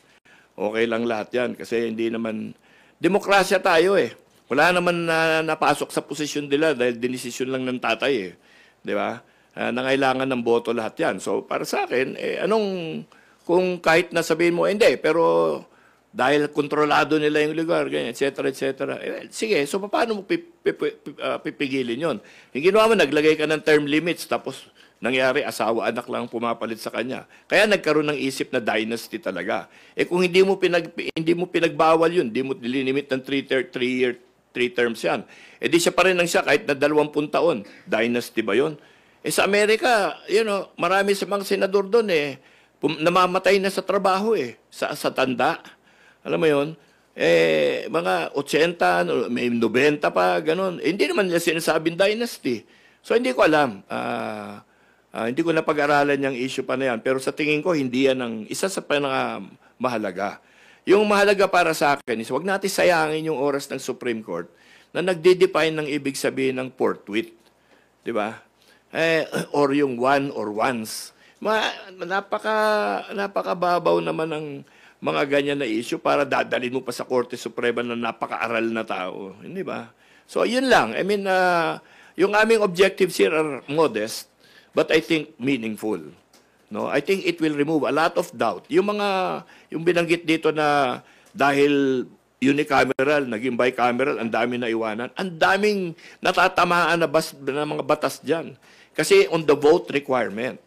okay lang lahat yan. Kasi hindi naman, demokrasya tayo eh. Wala naman na napasok sa posisyon nila dahil dinesisyon lang ng tatay eh. Di ba? Nangailangan ng boto lahat yan. So, para sa akin, kung kahit nasabihin mo, hindi, pero dahil kontrolado nila yung lugar, ganyan, et cetera, et cetera. Sige, so paano mo pipigilin yun? Yung ginawa mo, naglagay ka ng term limits, tapos nangyari, asawa, anak lang pumapalit sa kanya. Kaya nagkaroon ng isip na dynasty talaga. Kung hindi mo pinagbawal yun, hindi mo nilimit ng 3 terms yan, di siya pa rin siya kahit na 20 taon. Dynasty ba yun? Sa Amerika, marami sa mga senador doon namamatay na sa trabaho sa tanda. Alam mo yun? Mga 80, may 90 pa, ganun. Hindi naman nila sinasabing dynasty. So, hindi ko alam. Hindi ko napag-aralan yung issue pa na yan. Pero sa tingin ko, hindi yan ang isa sa mahalaga. Yung mahalaga para sa akin is, wag natin sayangin yung oras ng Supreme Court na nagde-define ng ibig sabihin ng forthwith. Di ba? Or yung one or once. Napakababaw naman ng mga ganyan na issue para dadalhin mo pa sa Korte Suprema na napaka-aral na tao. Hindi ba? So, yun lang. I mean, yung aming objectives here are modest, but I think meaningful. No, I think it will remove a lot of doubt. Yung binanggit dito na dahil unicameral, naging bicameral, ang dami na iwanan, ang daming natatamaan na mga batas dyan. Kasi on the vote requirement.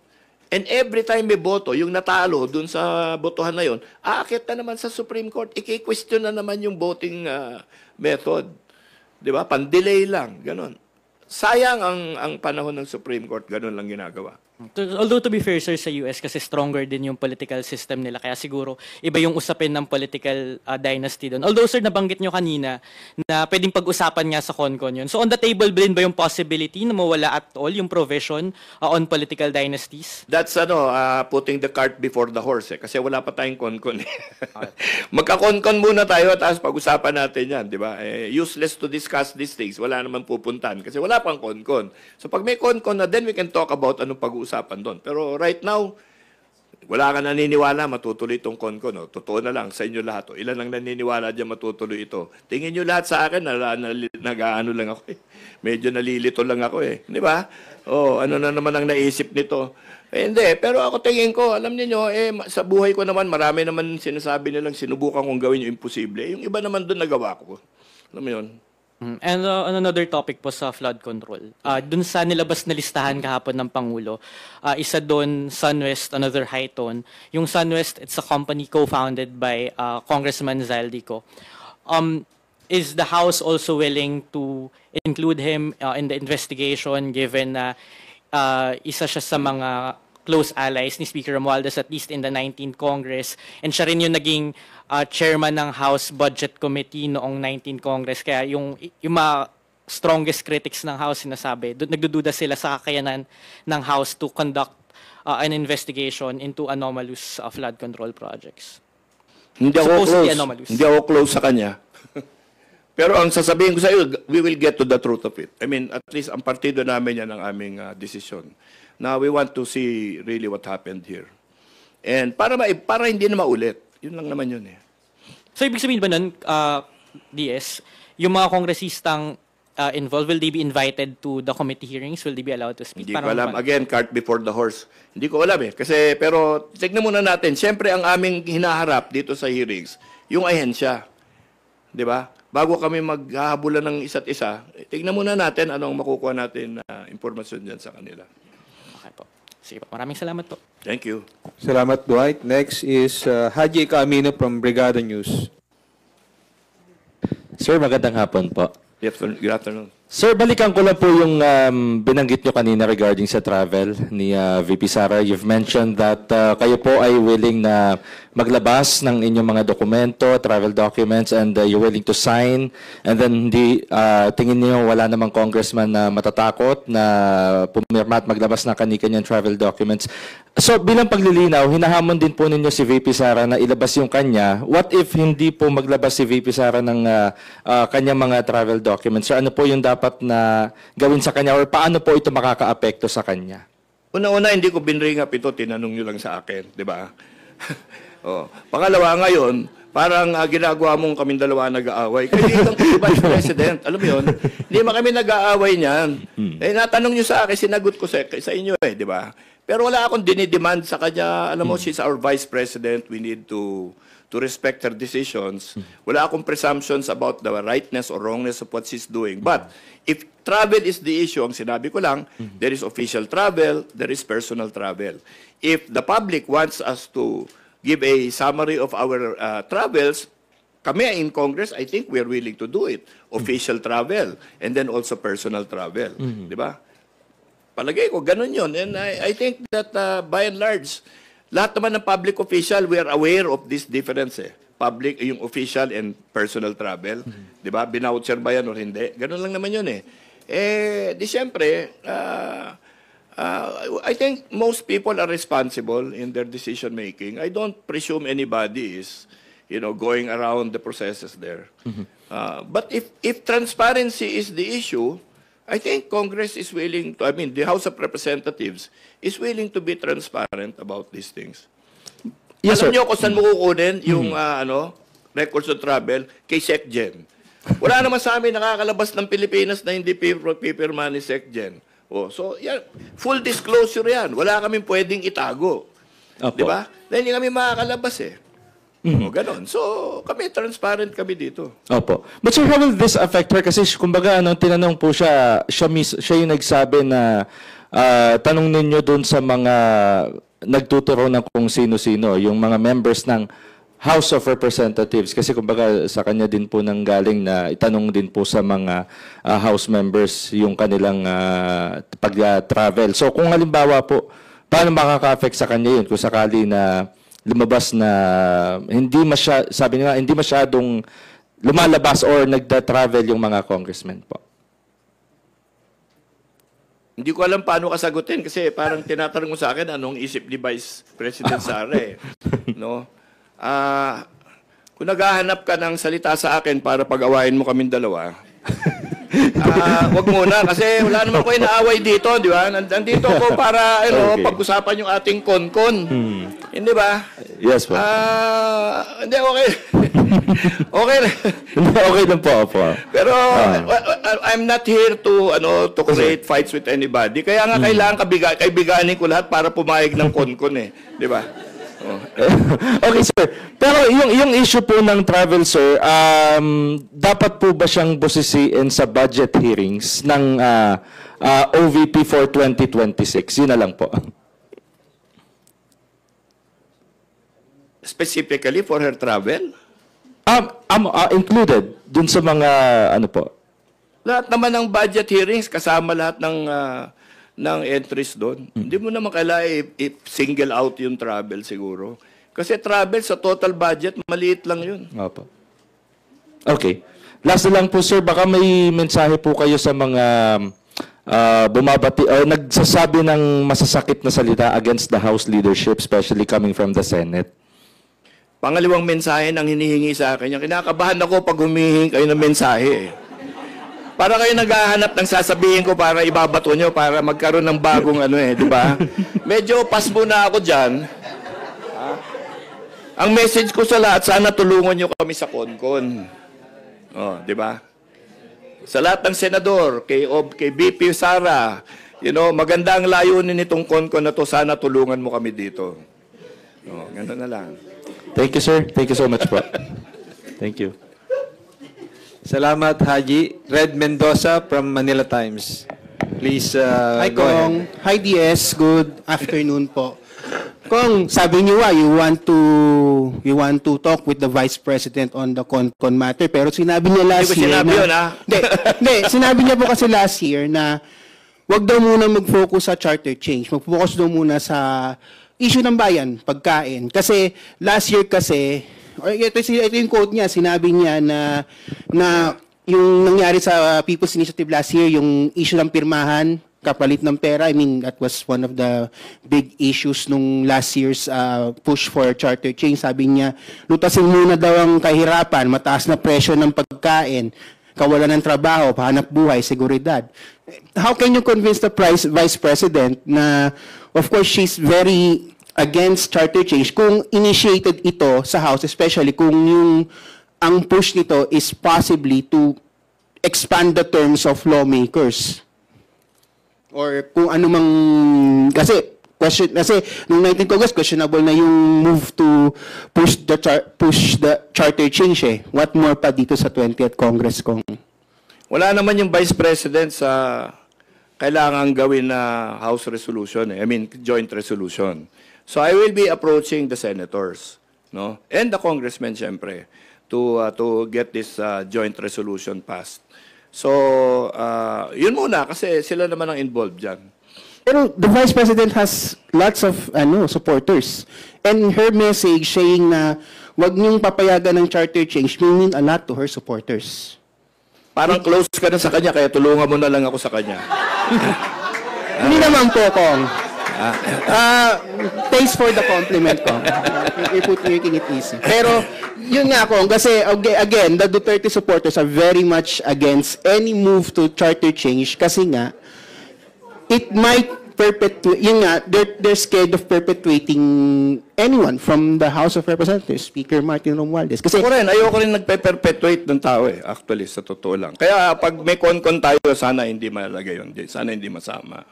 And every time may boto, yung natalo dun sa botohan na yun, aakit na naman sa Supreme Court, i-question na naman yung voting method. Di ba? Pan-delay lang, ganon. Sayang ang panahon ng Supreme Court, ganon lang ginagawa. Although to be fair, sir, sa US kasi stronger din yung political system nila. Kaya siguro iba yung usapin ng political dynasty doon. Although, sir, nabanggit nyo kanina na pwedeng pag-usapan nga sa CONCON yun. So on the table din ba yung possibility na mawala at all yung provision on political dynasties? That's putting the cart before the horse kasi wala pa tayong CONCON. Magka-CONCON muna tayo at pag-usapan natin yan, di ba? Useless to discuss these things. Wala naman pupuntan kasi wala pang CONCON. So pag may CONCON na, then we can talk about anong pag-usapan doon. Pero right now, wala ka naniniwala matutuloy itong CONCON. No? Totoo na lang sa inyo lahat. Ilan ang naniniwala dyan matutuloy ito? Tingin nyo lahat sa akin, nag-ano lang ako eh. Medyo nalilito lang ako eh. Di ba? Ano na naman ang naisip nito? Hindi. Pero ako tingin ko, alam niyo sa buhay ko naman, marami naman sinasabi nilang sinubukan kong gawin yung imposible. Yung iba naman doon nagawa ko. Alam mo yun? And on another topic po sa flood control, dun sa nilabas na listahan kahapon ng Pangulo, isa doon SunWest, another Highton. Yung SunWest, it's a company co-founded by Congressman Zaldico. Is the House also willing to include him in the investigation given na isa siya sa mga close allies ni Speaker Romualdez, at least in the 19th Congress, and siya rin yung naging chairman ng House Budget Committee noong 19th Congress. Kaya yung mga strongest critics ng House sinasabi, nagdududa sila sa kakayanan ng House to conduct an investigation into anomalous flood control projects. Hindi ako close sa kanya. Pero ang sasabihin ko sa iyo, we will get to the truth of it. I mean, at least ang partido namin yan ang aming desisyon. Now, we want to see really what happened here. And para hindi na maulit. Yun lang naman yun eh. So, ibig sabihin ba nun, DS, yung mga kongresistang involved, will they be invited to the committee hearings? Will they be allowed to speak? Hindi ko alam. Again, cart before the horse. Hindi ko alam eh. Pero, tignan muna natin. Siyempre, ang aming hinaharap dito sa hearings, yung ahensya. Di ba? Bago kami maghahabulan ng isa't isa, tignan muna natin anong makukuha natin na impormasyon dyan sa kanila. Okay po. Sige po. Maraming salamat po. Thank you. Salamat, Dwight. Next is Haji Camino from Brigada News. Sir, magandang hapon po. Good afternoon. Sir, balikan ko lang po yung binanggit nyo kanina regarding sa travel ni VP Sara. You've mentioned that kayo po ay willing na maglabas ng inyong mga dokumento, travel documents, and you're willing to sign. And then tingin niyo wala namang congressman na matatakot na pumirma at maglabas ng kani-kanyang travel documents. So bilang paglilinaw, hinahamon din po ninyo si VP Sara na ilabas yung kanya. What if hindi po maglabas si VP Sara ng kanyang mga travel documents? Sir, ano po yung dapat na gawin sa kanya or paano po ito makakaapekto sa kanya? Una-una, hindi ko binring up ito, tinanong nyo lang sa akin, di ba? Pangalawa, ngayon, parang ginagawa mong kaming dalawa nag-aaway. Kasi kang Vice President, alam mo yun, hindi man kami nag-aaway niyan. Natanong nyo sa akin, sinagot ko sa inyo di ba? Pero wala akong dinidemand sa kanya. Alam mo, she's our Vice President. We need to respect her decisions. Wala akong presumptions about the rightness or wrongness of what she's doing. But if travel is the issue, ang sinabi ko lang, there is official travel, there is personal travel. If the public wants us to give a summary of our travels, kami in Congress, I think we are willing to do it. Official travel and then also personal travel. Di ba? Palagay ko, ganun yun. And I think that by and large, lahat naman ng public official, we are aware of this difference eh. Public, yung official and personal travel. Di ba? Binoucher ba yan o hindi? Ganun lang naman yun eh. Di siyempre, I think most people are responsible in their decision making. I don't presume anybody is, going around the processes there. But if transparency is the issue, I think Congress is willing to, the House of Representatives is willing to be transparent about these things. Yes, Alam sir. nyo kung saan mo kukunin yung records of travel kay SecGen. Wala naman sa amin nakakalabas ng Pilipinas na hindi pipirma ni SecGen. So, yan, full disclosure yan. Wala kaming pwedeng itago. Di ba? Dahil hindi kami makakalabas eh. Ganon. So, kami, transparent kami dito. Opo. But sir, how will this affect her? Kasi kumbaga, tinanong po siya yung nagsabi na tanong ninyo dun sa mga nagtuturo ng kung sino-sino, yung mga members ng House of Representatives. Kasi kumbaga, sa kanya din po nang galing na itanong din po sa mga House members yung kanilang pag-travel. So, kung halimbawa po, paano makaka-affect sa kanya yun kung sakali na lumabas na sabi nga, hindi masyadong lumalabas or nagda-travel yung mga congressmen po? Hindi ko alam paano kasagutin kasi parang tinatanong mo sa akin anong isip ni Vice President Sara eh. No? Kung naghahanap ka ng salita sa akin para pag-awayin mo kaming dalawa, wag muna kasi wala naman ko inaaway dito, di ba? Nandito ako para Okay. pag-usapan yung ating konkon. Hindi ba? Yes po. Hindi, okay. Okay. Okay lang po, opo. Pero I'm not here to create fights with anybody. Kaya nga kailangan kaibiganin ko lahat para pumayag ng konkon eh, di ba? Okay, sir. Pero yung issue po ng travel, sir, dapat po ba siyang busisiin sa budget hearings ng OVP for 2026? Yun na lang po. Specifically for her travel? Included dun sa mga ano po? Lahat naman ng budget hearings, kasama lahat ng entries doon. Hindi mo naman kailangan i-single out yung travel siguro. Kasi travel sa total budget, maliit lang yun. Opo. Okay. Last na lang po, sir, baka may mensahe po kayo sa mga bumabati o nagsasabi ng masasakit na salita against the House leadership, especially coming from the Senate. Pangalawang mensahe nang hinihingi sa akin. Yung kinakabahan ako pag humihingi kayo ng mensahe. Para kayo naghahanap ng sasabihin ko para ibabato nyo, para magkaroon ng bagong di ba? Medyo pass muna ako dyan. Ang message ko sa lahat, sana tulungan nyo kami sa konkon. Di ba? Sa lahat ng senador, kay BP Sara, maganda ang layunin nitong konkon na to, sana tulungan mo kami dito. Ganun na lang. Thank you, sir. Thank you so much po. Thank you. Salamat, Haji. Red Mendoza from Manila Times. Please, Hi, go ahead. Kong. Hi, DS. Good afternoon po. Kong, sabi niyo you want to talk with the Vice President on the Concon matter, pero sinabi niya last year sinabi yun, ha? Hindi, sinabi niya po kasi last year na wag daw muna mag-focus sa charter change. Mag-focus daw muna sa issue ng bayan, pagkain. Kasi last year kasi, ito yung quote niya, sinabi niya na yung nangyari sa People's Initiative last year, yung issue ng pirmahan, kapalit ng pera, I mean, that was one of the big issues nung last year's push for charter change. Sabi niya, lutasin muna daw ang kahirapan, mataas na presyo ng pagkain, kawalan ng trabaho, pahanap buhay, seguridad. How can you convince the Vice President na, of course, she's very against charter change kung initiated ito sa House, especially kung ang push nito is possibly to expand the terms of lawmakers? Or kung ano mang, kasi nung 19th Congress, questionable na yung move to push the charter change eh. What more pa dito sa 20th Congress, Kong? Wala naman yung Vice President sa kailangan gawin na House resolution I mean, joint resolution. So I will be approaching the senators, and the congressmen, syempre, to get this joint resolution passed. So, yun muna, kasi sila naman ang involved dyan. Pero the Vice President has lots of supporters. And her message saying na wag niyong papayagan ng charter change may mean a lot to her supporters. Parang close ka na sa kanya, kaya tulungan mo na lang ako sa kanya. Hindi naman po, Kong. Thanks for the compliment, Kong. You're making it easy. Pero, yun nga, Kong, kasi, again, the Duterte supporters are very much against any move to charter change kasi nga, it might perpetuate, yun nga, they're scared of perpetuating anyone from the House of Representatives, Speaker Martin Romualdez. Kasi, Ayoko rin nagpe-perpetuate ng tao actually, sa totoo lang. Kaya pag may konkon tayo, sana hindi malagay yun. Sana hindi masama.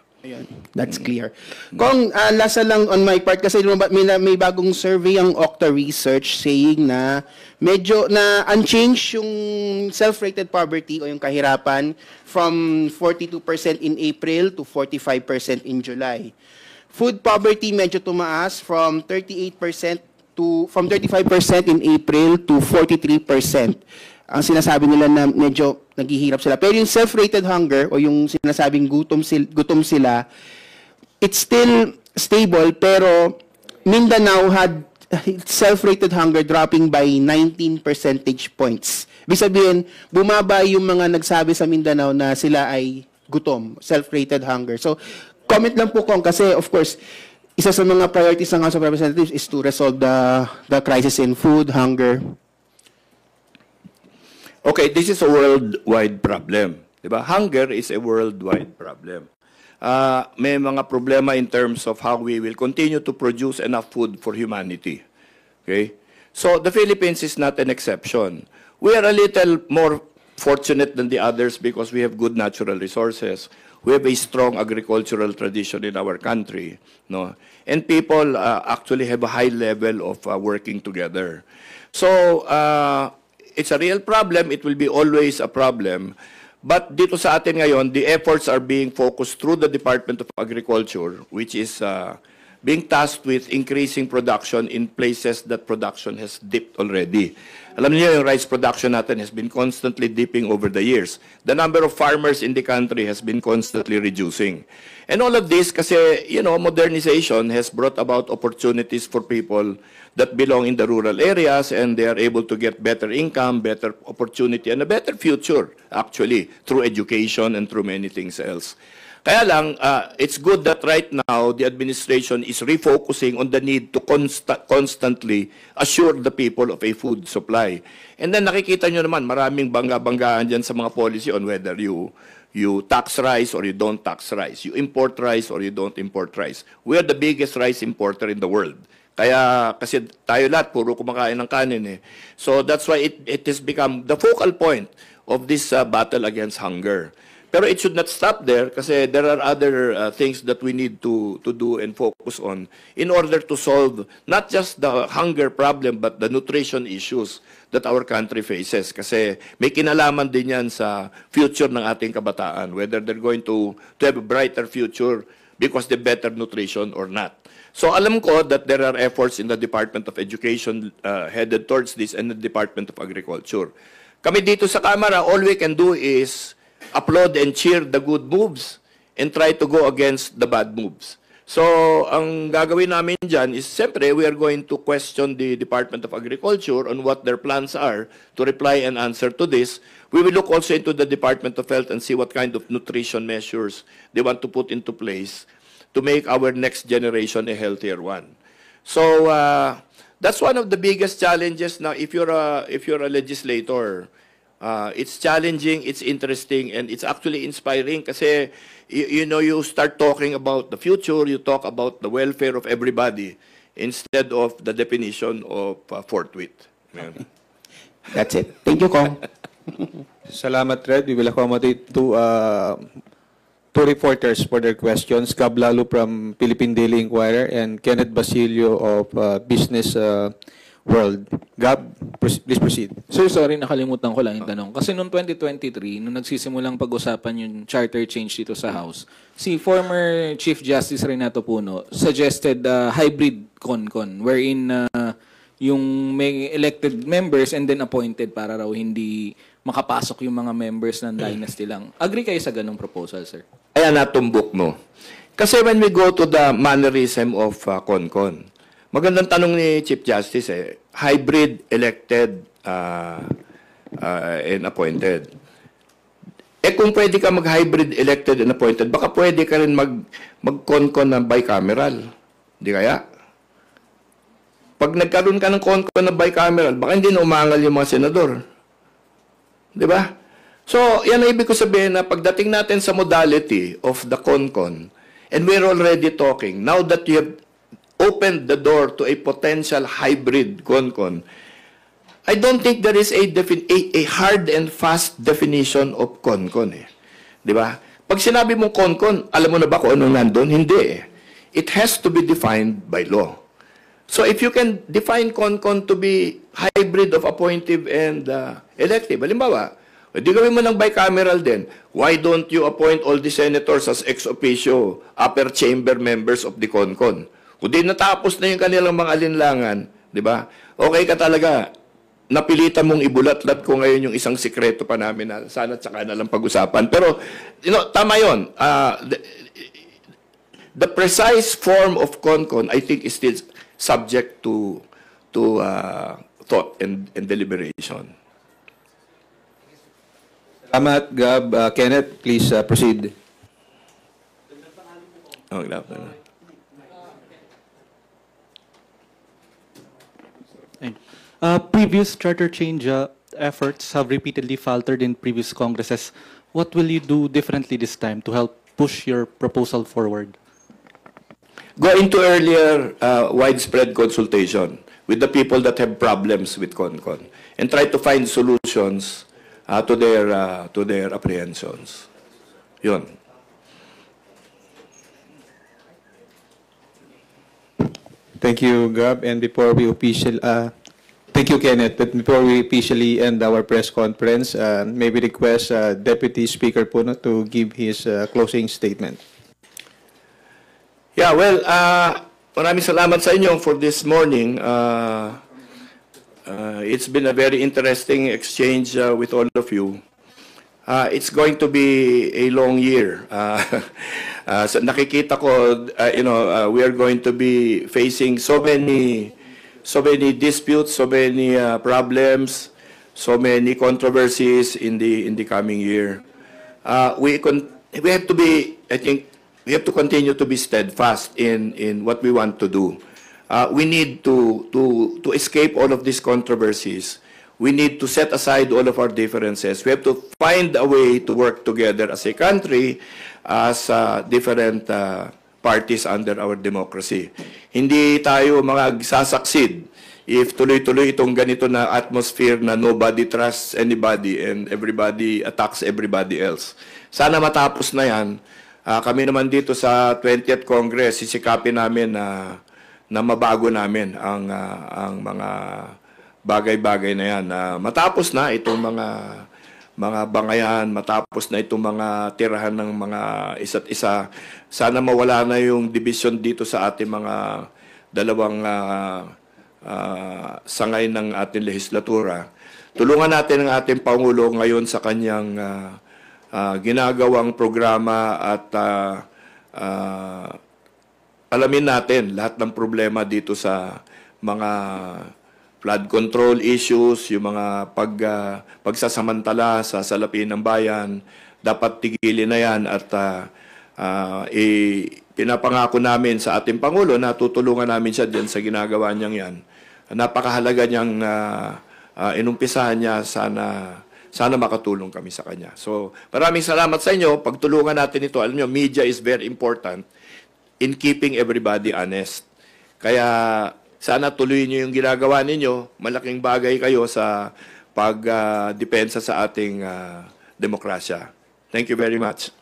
That's clear. Kung last lang on my part, kasi may bagong survey ang Okta Research saying na medyo na unchanged yung self-rated poverty o yung kahirapan from 42% in April to 45% in July. Food poverty medyo tumaas from 35% in April to 43%. Ang sinasabi nila na medyo naghihirap sila. Pero yung self-rated hunger o yung sinasabing gutom sila, it's still stable, pero Mindanao had self-rated hunger dropping by 19 percentage points. Ibig sabihin, bumaba yung mga nagsabi sa Mindanao na sila ay gutom, self-rated hunger. So, comment lang po Kong, kasi of course, isa sa mga priorities ng House of Representatives is to resolve the crisis in food, hunger. Okay, this is a worldwide problem. Diba? Hunger is a worldwide problem. May mga problema in terms of how we will continue to produce enough food for humanity. Okay? So the Philippines is not an exception. We are a little more fortunate than the others because we have good natural resources. We have a strong agricultural tradition in our country. No? And people actually have a high level of working together. So it's a real problem. It will be always a problem. But dito sa atin ngayon, the efforts are being focused through the Department of Agriculture, which is being tasked with increasing production in places that production has dipped already. Alam niyo, yung rice production natin has been constantly dipping over the years. The number of farmers in the country has been constantly reducing. And all of this kasi, you know, modernization has brought about opportunities for people that belong in the rural areas, and they are able to get better income, better opportunity, and a better future, actually, through education and through many things else. Kaya lang, it's good that right now, the administration is refocusing on the need to constantly assure the people of a food supply. And then nakikita nyo naman, maraming bangga-banggaan dyan sa mga policy on whether you tax rice or you don't tax rice. You import rice or you don't import rice. We are the biggest rice importer in the world. Kaya, kasi tayo lahat, puro kumakain ng kanin eh. So that's why it has become the focal point of this battle against hunger. Pero it should not stop there kasi there are other things that we need to do and focus on in order to solve not just the hunger problem but the nutrition issues that our country faces. Kasi may kinalaman din yan sa future ng ating kabataan, whether they're going to have a brighter future because they better nutrition or not. So alam ko that there are efforts in the Department of Education headed towards this and the Department of Agriculture. Kami dito sa Kamara, all we can do is applaud and cheer the good moves and try to go against the bad moves. So ang gagawin namin dyan is, siyempre, we are going to question the Department of Agriculture on what their plans are to reply and answer to this. We will look also into the Department of Health and see what kind of nutrition measures they want to put into place to make our next generation a healthier one. So that's one of the biggest challenges now. If you're a legislator, it's challenging, it's interesting, and it's actually inspiring. Kasi you know, you start talking about the future, you talk about the welfare of everybody instead of the definition of forthwith. That's it. Thank you, Kong. Salamat, Red. We will accommodate two reporters for their questions. Gab Lalo from Philippine Daily Inquirer and Kenneth Basilio of Business World. Gab, please proceed. Sir, sorry, nakalimutan ko lang yung tanong. Kasi noong 2023, nung nagsisimulang pag-usapan yung charter change dito sa House, si former Chief Justice Renato Puno suggested hybrid CONCON, wherein yung may elected members and then appointed para raw hindi makapasok yung mga members ng dynasty lang. Agree kayo sa ganong proposal, sir? Ayan, natumbok mo. Kasi when we go to the mannerism of CONCON, magandang tanong ni Chief Justice hybrid, elected, and appointed. Kung pwede ka mag-hybrid, elected, and appointed, baka pwede ka rin mag-CONCON na bicameral. Di kaya? Pag nagkaroon ka ng CONCON na bicameral, baka hindi na umangal yung mga senador. Di ba? So, yan ang ibig ko sabihin na pagdating natin sa modality of the CONCON, and we're already talking, now that you have opened the door to a potential hybrid CONCON, I don't think there is a hard and fast definition of CONCON. Di ba? Pag sinabi mong CONCON, alam mo na ba kung anong nandun? Hindi. It has to be defined by law. So if you can define CONCON to be hybrid of appointive and elective, halimbawa, di gawin mo ng bicameral din, why don't you appoint all the senators as ex officio upper chamber members of the CONCON? Kung di natapos na yung kanilang mga alinlangan, di ba? Okay ka talaga, napilitan mong ibulatlat ko ngayon yung isang sikreto pa namin na sana tsaka na lang pag-usapan. Pero, you know, tama yun. The precise form of CONCON, I think, is still subject to thought and deliberation. Salamat, Gab. Kenneth, please proceed. Oh, previous charter change efforts have repeatedly faltered in previous Congresses. What will you do differently this time to help push your proposal forward? Go into earlier widespread consultation with the people that have problems with CONCON and try to find solutions to their apprehensions. Yun. Thank you, Gab. And before we thank you, Kenneth. But before we officially end our press conference, may we request Deputy Speaker Puno to give his closing statement. Yeah, well, maraming salamat sa inyo for this morning. It's been a very interesting exchange with all of you. It's going to be a long year. So nakikita ko, we are going to be facing so many disputes, so many problems, so many controversies in the coming year. We have to be, I think, we have to continue to be steadfast in what we want to do. We need to escape all of these controversies. We need to set aside all of our differences. We have to find a way to work together as a country, as different parties under our democracy. Hindi tayo magsasucceed if tuloy-tuloy itong ganito na atmosphere na nobody trusts anybody and everybody attacks everybody else. Sana matapos na yan. Kami naman dito sa 20th Congress, sisikapin namin na mabago namin ang mga bagay-bagay na yan. Matapos na itong mga bangayan, matapos na itong mga tirahan ng mga isa't isa, sana mawala na yung division dito sa ating mga dalawang sangay ng ating legislatura. Tulungan natin ang ating Pangulo ngayon sa kanyang ginagawang programa at alamin natin lahat ng problema dito sa mga flood control issues, yung mga pagsasamantala sa salapin ng bayan, dapat tigilin na yan at pinapangako namin sa ating Pangulo na tutulungan namin siya dyan sa ginagawa niyang yan. Napakahalaga niyang inumpisahan niya, sana makatulong kami sa kanya. So, maraming salamat sa inyo. Pagtulungan natin ito, alam niyo, media is very important in keeping everybody honest. Kaya, sana tuloy niyo yung ginagawa ninyo. Malaking bagay kayo sa pagdepensa sa ating demokrasya. Thank you very much.